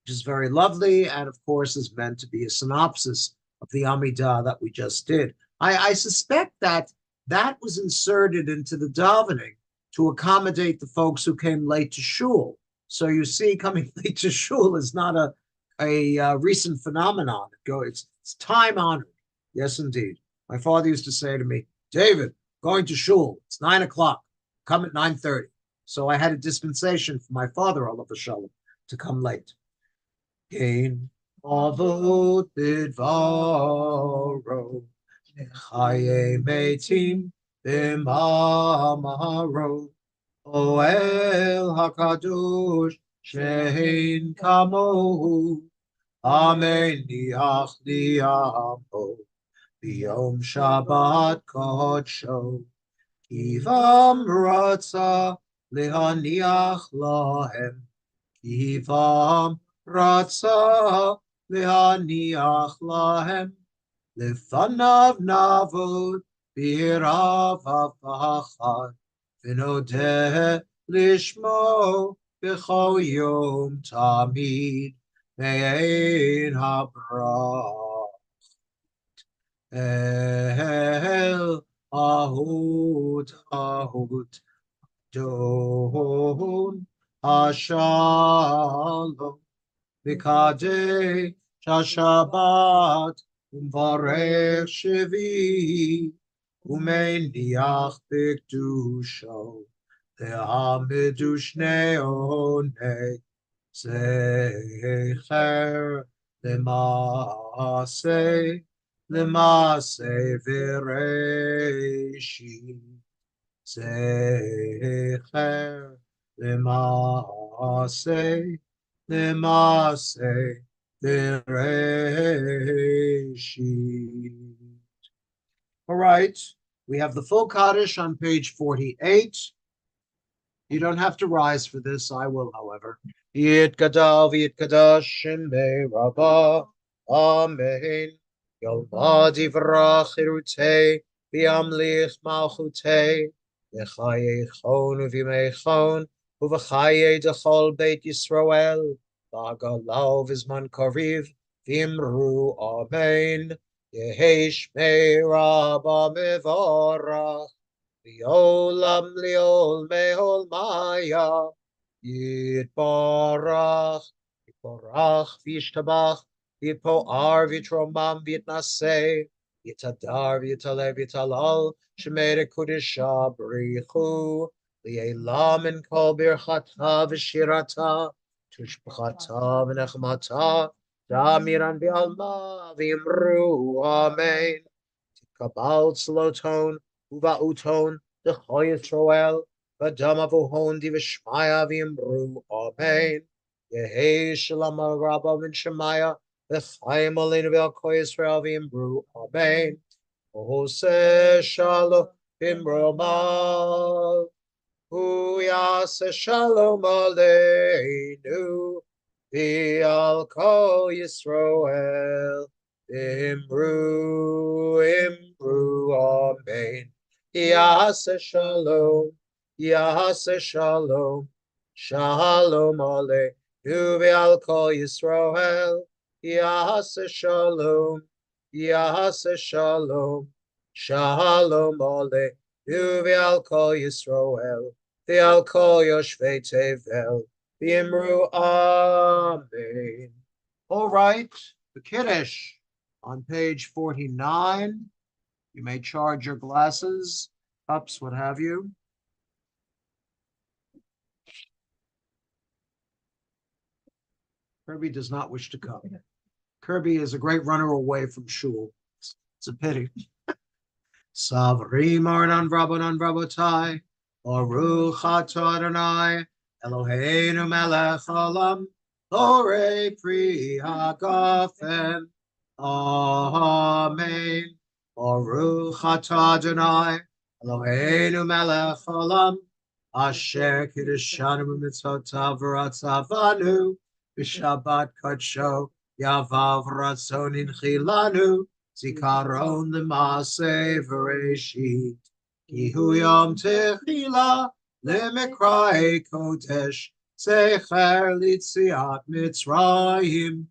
which is very lovely, and of course is meant to be a synopsis of the Amidah that we just did. I suspect that that was inserted into the davening to accommodate the folks who came late to shul. So you see, coming late to shul is not a recent phenomenon. It's time honored. Yes, indeed. My father used to say to me, David, going to shul, it's 9 o'clock. Come at 9:30. So I had a dispensation from my father, Allah Shalom, to come late. Gain avot bidvaro, chaye metim b'mamaro, oel hakadosh shein kamohu, amen niach liamo, b'yom Shabbat kodsho, kivam ratza lehaniach lahem, kivam ratza lehaniach lahem, lefanav navod b'irav avachad, v'nodeh lishmo b'chol yom tamid, me'ein habrach el ahut don hashalom v'kadeh shashabat umvarech shevi umeniach b'kedusho ve'amidu shnei onei zecher למעשה וראשית, זכר למעשה וראשית. All right, we have the full Kaddish on page 48. You don't have to rise for this, I will, however. Yitgadal v'yitgadash shemei rabbah, amen. Yolvad yivrach irutei, v'yamlich malchutei, v'chayechon uv'yimechon, uv'chayei dechol beit Yisrael, v'agalau v'zman kariv, v'imru amen. Yehei shmei rabbah mevorach, v'olam liol mehol maya, yitbarach, v'yishtabach, v'yipoar, v'yitromam, v'yitnaseh, v'yitadar, v'yitalev, v'yitalal, shemere kudisha b'richu, v'yelam en kol birchata v'shirata, tushbachata v'nechmata, damiran v'alma, v'yimru, amen. Kabal Sloton, Uvauton, the Hoyesroel, Vadamavuhon Divishmaya Vimru, Amen. Yehe Shalom Rabba Min Shemaya, the Chaim Alin Koyesrael Vimru, Amen. Ose Shalom Vimromav, Uyase Shalom Aleinu, Vial Ko Yisroel. Imru, Amen. Yase Shalom, Yase Shalom, Shalom Ale, Nuvial Kol Yisroel, Yase Shalom, Yase Shalom, Shalom Ale, Nuvial Kol Yisroel, Vial Kol Yoshvei Tevel, Imru, Amen. All right. The Kiddush on page 49. You may charge your glasses, cups, what have you. Kirby does not wish to come. Kirby is a great runner away from shul. It's a pity. Savrim Arnan Rabbanan Rabbotai, Baruch Atah Adonai, Eloheinu melech haolam, Ore pri hagafen. Amen. Baruch Atah Adonai, Eloheinu melech haolam, Asher kiddushanu b'mitzvotav v'ratzavanu, b'Shabbat kadsho, Yavav ratzon inchilanu, Zikaron l'maaseh v'reshit, Ki hu yom techila lemekrai kodesh, Zecher litziat Mitzrayim,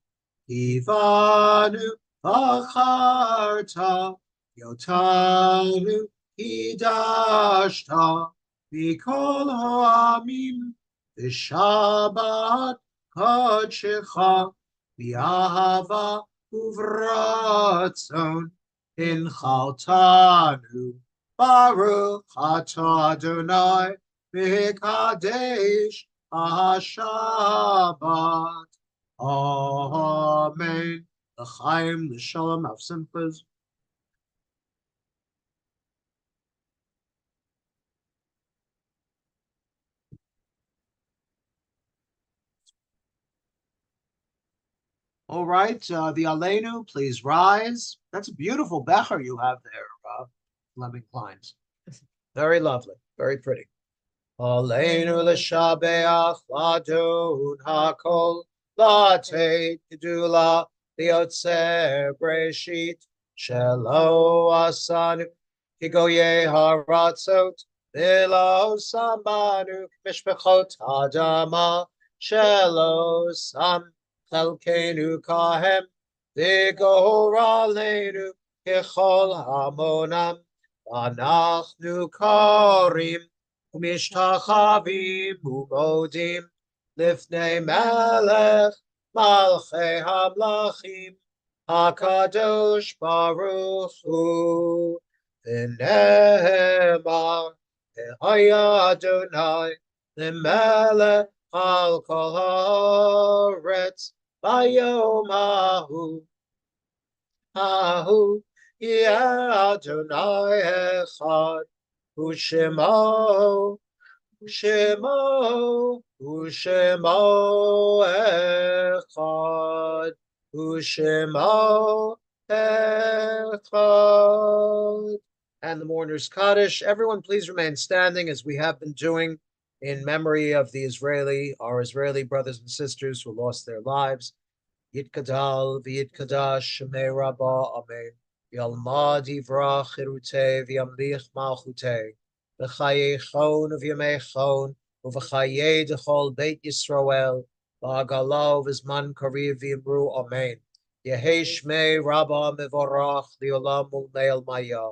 Ivanu v'acharta, Yotanu hidashta, Mikol ha'amim, V'shabbat kodshecha, V'ahava uvratzon, Inchaltanu, Baruch Atah Adonai, Mekadesh HaShabbat. Amen. L'chaim, l'shalom, have simchas. All right, the Aleinu, please rise. That's a beautiful becher you have there, Fleming Kleins. Very lovely, very pretty. Aleinu l'shabeach ladun hakol lateit gedula liotzer breshit shelo asanu kigoye haratzot v'lo samanu mishpechot adama shelo sam chelkenu kahem v'goralenu kechol hamonam anachnu karim Mishtachavim umodim lifnei melech malchei hamlachim hakadosh baruch hu v'ne'emar v'haya Adonai l'melech al kol haaretz bayom ahu yeh Adonai echad Ushemo echad, Ushemo echad. And the mourner's Kaddish. Everyone please remain standing as we have been doing in memory of our Israeli brothers and sisters who lost their lives. Yitkadal v'yitkadash shemei rabbah, amen. Yalmad yivrach chirutei v'yamlich malchutei. V'chayei chon v'yamei chon uv'chayei dechol beit Yisrael v'agalav v'zman kariv v'yimru amen. Yehei shmei rabbah mevorach li'olam u'meil maya.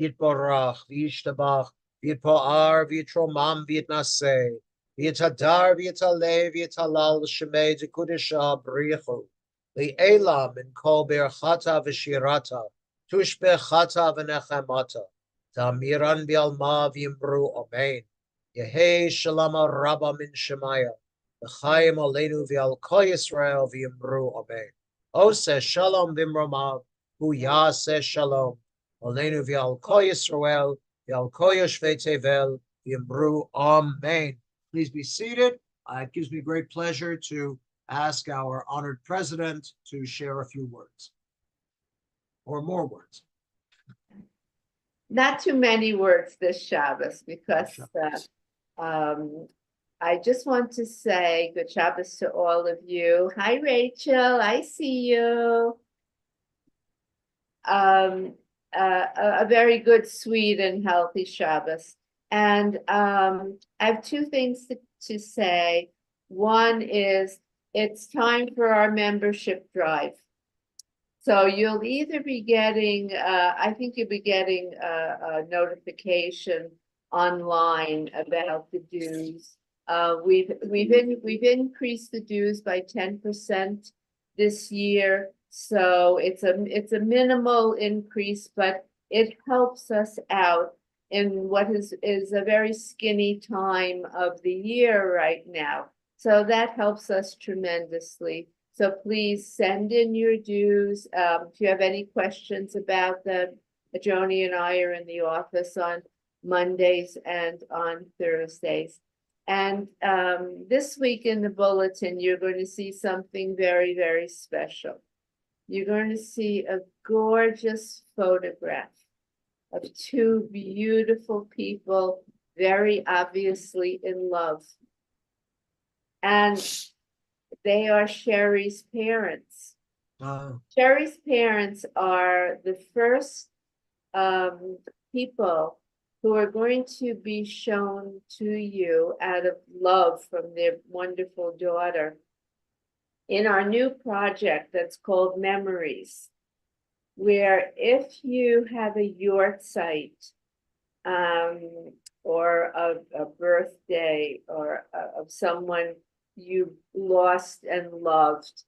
Yitborach v'yishtabach v'yitpo'ar v'yitromam v'yitnaseh. V'yitadar v'yitaleh v'yitalal shemei dekudesha b'richu. Li'elam in kol berchata v'shirata, tushbechata v'nechemata, ta'miran bi'alma v'yimru amen. Yehei shalom rabba min shemaya, v'chayim aleinu v'al kol Yisrael v'yimru amen. Ose shalom v'imromav, hu yaseh shalom, Olenu v'al kol Yisrael, v'al kol yoshvei tevel, v'yimru amen. Please be seated. It gives me great pleasure to ask our honored president to share a few words. Or more words. Not too many words this Shabbos because Shabbos. I just want to say good Shabbos to all of you. Hi, Rachel. I see you. A very good, sweet, and healthy Shabbos. And I have two things to say. One is it's time for our membership drive. So you'll either be getting, I think you'll be getting a notification online about the dues. We've increased the dues by 10% this year. So it's a minimal increase, but it helps us out in what is a very skinny time of the year right now. So that helps us tremendously. So please send in your dues. If you have any questions about them, Joni and I are in the office on Mondays and on Thursdays. And this week in the bulletin, you're going to see something very, very special. You're going to see a gorgeous photograph of two beautiful people, very obviously in love. And they are Sherry's parents. Sherry's parents are the first people who are going to be shown to you out of love from their wonderful daughter in our new project that's called Memories, where if you have a yurt site or a birthday or of someone you lost and loved.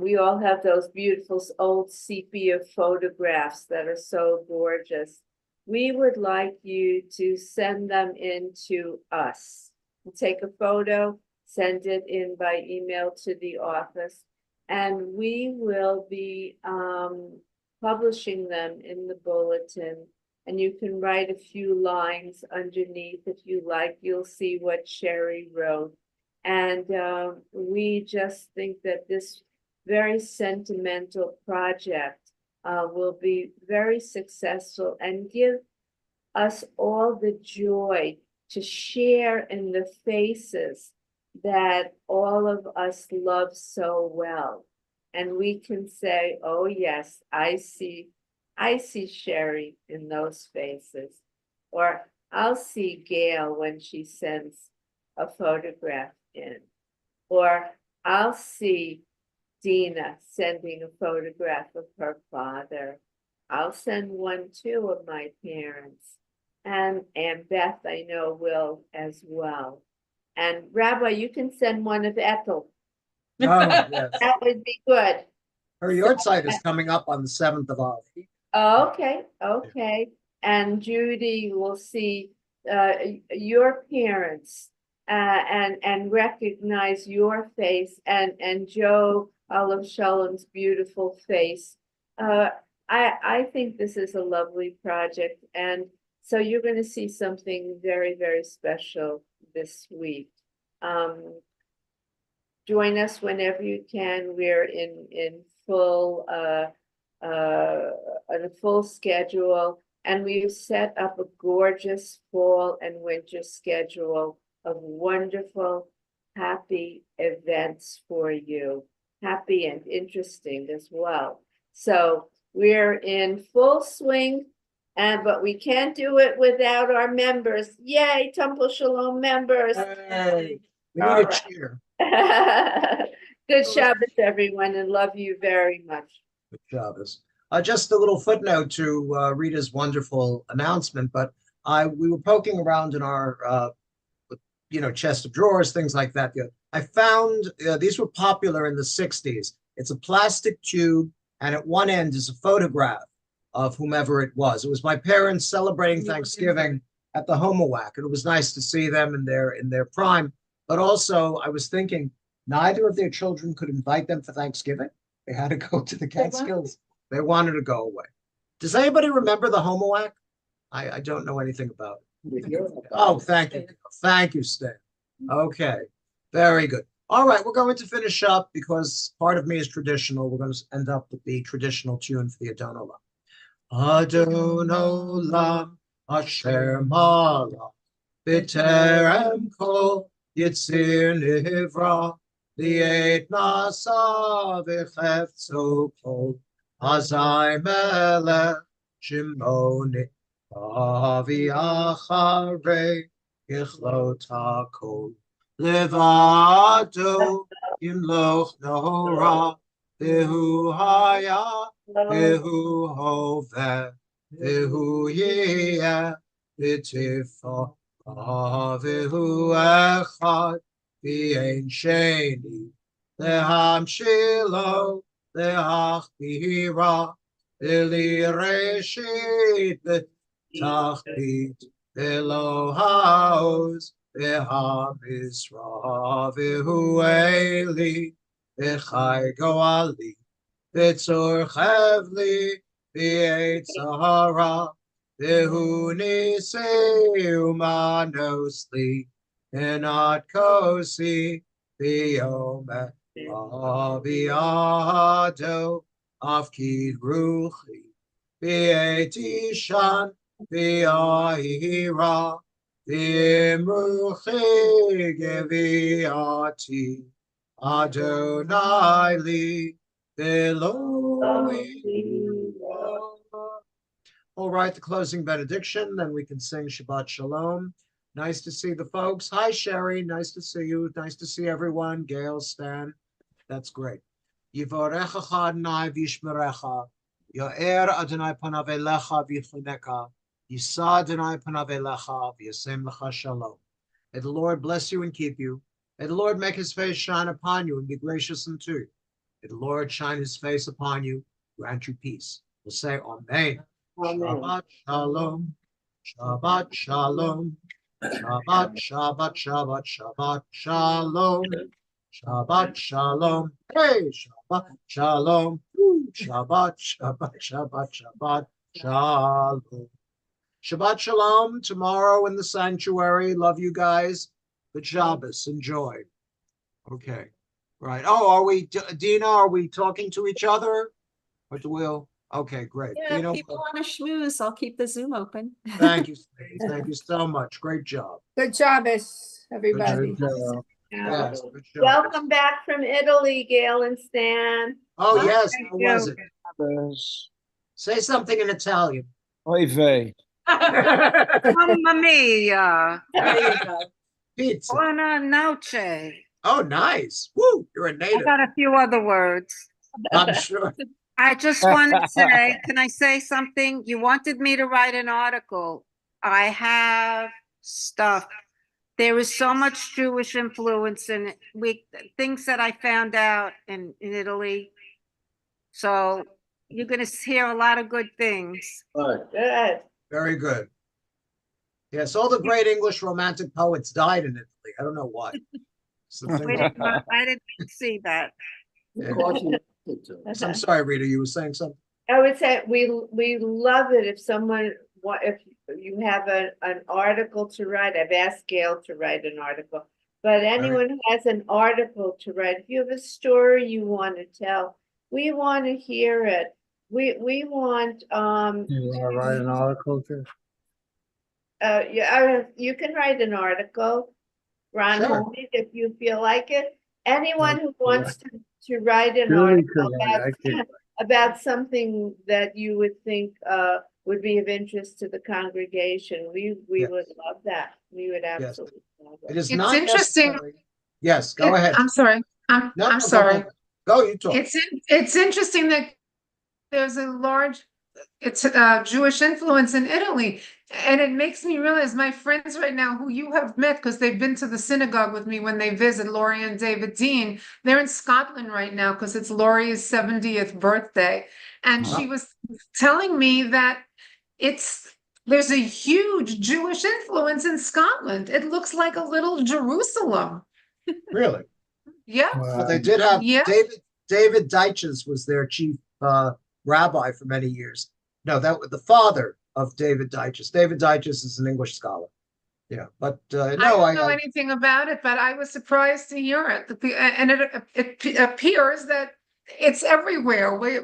We all have those beautiful old sepia photographs that are so gorgeous. We would like you to send them in to us. Take a photo, send it in by email to the office, and we will be publishing them in the bulletin. And you can write a few lines underneath if you like. You'll see what Sherry wrote. And we just think that this very sentimental project will be very successful and give us all the joy to share in the faces that all of us love so well. And we can say, oh yes, I see Sherry in those faces. Or I'll see Gail when she sends a photograph in. Or I'll see Dina sending a photograph of her father. I'll send one too of my parents. And Beth, I know, will as well. And Rabbi, you can send one of Ethel. Oh, yes. That would be good. Her yard site is coming up on the 7th of August. Okay. And Judy will see your parents and recognize your face and Joe Olive Shalom's beautiful face. I think this is a lovely project, and so you're going to see something very, very special this week. Join us whenever you can. We're in full on a full schedule, and we've set up a gorgeous fall and winter schedule of wonderful, happy events for you, happy and interesting as well. So we're in full swing, but we can't do it without our members. Yay, Temple Shalom members. Hey, we All need a right. cheer. Good Shabbos, everyone, and love you very much. Good Shabbos. Just a little footnote to Rita's wonderful announcement, but we were poking around in our chest of drawers, things like that. I found these were popular in the 60s. It's a plastic tube, and at one end is a photograph of whomever it was. It was my parents celebrating Thanksgiving at the Homowack, and it was nice to see them in their prime. But also, I was thinking, neither of their children could invite them for Thanksgiving. They had to go to the Catskills. They wanted to go away. Does anybody remember the Homoac? I don't know anything about it. Oh, thank you. Thank you, Stan. Okay, very good. All right, we're going to finish up because part of me is traditional. We're going to end up with the traditional tune for the Adon Olam. Adon Olam Asher Malach B'terem Kol Yitzir Nivra Li'et Nasa V'chefzo Kol Azai Melech Shimoni Avi Acharei Yichlot HaKol Levado Yimloch Nora Vihu Haya Vihu Hoveh Vihu Yeh V'tifah Vihu Echad V'ein Sheni Lehamshilo Lehachbira V'li Reshit V'tachbit V'lo Haoz V'hamizra V'hu Eli V'chai Goali V'tzor Chevli V'et Sahara V'hu Nisi Umanosli V'nat Kosi V'yomeh V'ado Afkid Ruchi V'et Ishan V'ahira V'imruchi Geviati Adonai li Elohim. All right, the closing benediction, then we can sing Shabbat Shalom. Nice to see the folks. Hi, Sherry. Nice to see you. Nice to see everyone. Gail, Stan. That's great. Yivorecha Adonai v'yishmerecha. Yo'er Adonai panav elecha v'yichuneka. Yisa Adonai panav elecha v'yasem lecha shalom. May the Lord bless you and keep you. May the Lord make his face shine upon you and be gracious unto you. May the Lord shine his face upon you, grant you peace. We'll say Amen. Shabbat Shalom. Shabbat Shalom. Shabbat, Shabbat, Shabbat, Shabbat Shalom. Shabbat Shalom. Hey, Shabbat Shalom. Shabbat, Shabbat, Shabbat, Shabbat Shalom. Shabbat Shalom. Tomorrow in the sanctuary. Love you guys. Good Shabbos. Enjoy. Okay. Right. Oh, are we, Dina, are we talking to each other? Or do we? Okay, great. Yeah, Dina, if people want to schmooze, I'll keep the Zoom open. thank you. Thank you so much. Great job. Good Shabbos, everybody. Yes, good job. Welcome back from Italy, Gail and Stan. Oh, Thank yes, how you. was it? Say something in Italian. Oy vey. Mamma mia! There you go. Pizza. Buona noche. Oh, nice. Woo, you're a I native. got a few other words. I'm sure. I just want to say, can I say something? You wanted me to write an article. I have stuff. There is so much Jewish influence in things that I found out in Italy. So you're going to hear a lot of good things. Good. Very good. Yes, all the great English romantic poets died in Italy. I don't know why. It's the thing that- I didn't see that. Of course you wanted to. I'm sorry, Rita, you were saying something? I would say we love it if someone, if you have an article to write. I've asked Gail to write an article, but anyone who has an article to write, if you have a story you want to tell, we want to hear it. We want You want to write an article too? yeah, you can write an article, Ron, Sure. Holmes, if you feel like it. Anyone who wants to write an Julie article could write, I can't. about something that you would think would be of interest to the congregation, we Yes. would love that. We would absolutely love It it. is It's not interesting. necessary. Yes, go ahead. I'm sorry. No, I'm go sorry. ahead. Go, you talk. It's interesting that there's a large Jewish influence in Italy. And it makes me realize my friends right now who you have met because they've been to the synagogue with me when they visit, Laurie and David Dean, they're in Scotland right now because it's Laurie's 70th birthday. And she was telling me that there's a huge Jewish influence in Scotland. It looks like a little Jerusalem. Really? Yeah. Well, they did have Yeah. David Deitches was their chief rabbi for many years. No, that was the father of David Dyches. David Dyches is an English scholar. Yeah, but I no, don't know anything about it, but I was surprised to hear it. And it appears that it's everywhere. They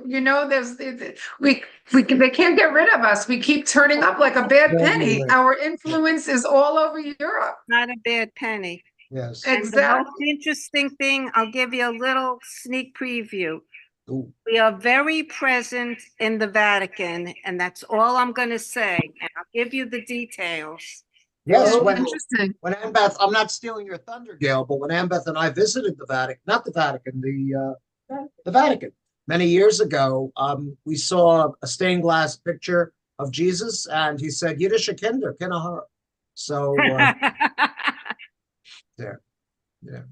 can't get rid of us. We keep turning up like a bad penny. Everywhere. Our influence is all over Europe. Not a bad penny. yes. And the Exactly. most interesting thing, I'll give you a little sneak preview. Ooh. We are very present in the Vatican, and that's all I'm going to say. And I'll give you the details. Yes, Oh, when interesting. Annbeth, I'm not stealing your thunder, Gail, but when Annbeth and I visited the Vatican, not the Vatican, the Vatican, many years ago, we saw a stained glass picture of Jesus, and he said, Yiddish Kinder, Kinahara. So, there, yeah.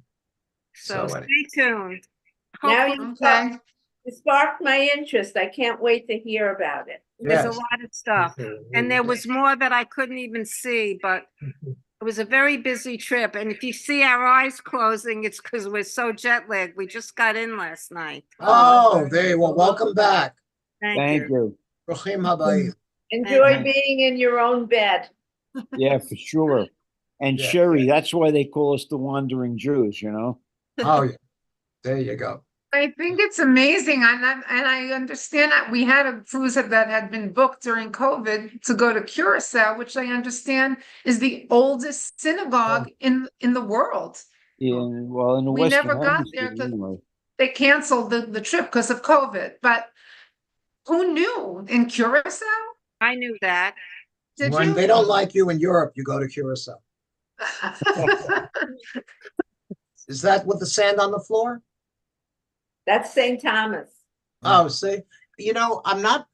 So So, stay tuned. Now Hopefully, Okay. It sparked my interest. I can't wait to hear about it. there's a Yes. lot of stuff. And there was more that I couldn't even see, but it was a very busy trip. And if you see our eyes closing, it's because we're so jet lagged. We just got in last night. Oh, there you well, welcome back. Thank you. Bruchim habayim. Enjoy Thank being in your own bed. Yeah, for sure. And Yeah. Sherry, that's why they call us the Wandering Jews, you know? Oh, yeah. There you go. I think it's amazing. And I understand that we had a cruise that had been booked during COVID to go to Curacao, which I understand is the oldest synagogue in the world. Well, in the We Western never got Hemisphere, there 'cause- anyway. They canceled the trip because of COVID, but who knew in Curacao? I knew that. Did When you? they don't like you in Europe, you go to Curacao. Is that with the sand on the floor? That's St. Thomas. Oh, see, I'm not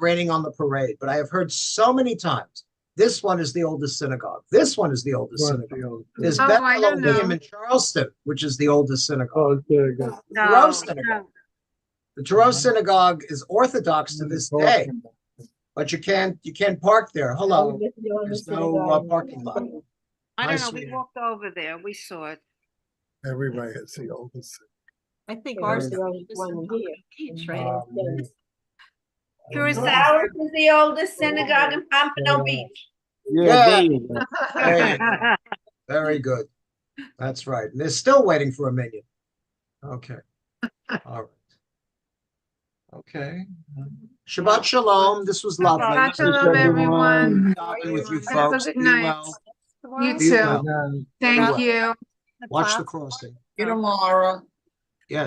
raining on the parade, but I have heard so many times, this one is the oldest synagogue. This one is the oldest synagogue. There's Oh, Beth I don't Elohim know. in Charleston, which is the oldest synagogue. Oh, there you go. The No, Thoreau synagogue. no. The Thoreau synagogue is Orthodox to this day, but you can't park there. Hello, there's no parking lot. I Hi, don't know. We sweetie. walked over there. We saw it. Everybody is the oldest. I think Yeah, ours is there's one beach, right? Curacao. Ours is the oldest synagogue in Pompano Beach. Yeah, there you go. There you go. Very good. That's right. And they're still waiting for a minion. Okay. All right. Okay. Shabbat shalom. This was lovely. Shabbat shalom, everyone. Stopping with you Have a folks. good Be night. well. You Be too. well. Thank well. you. Watch the crossing. See you tomorrow.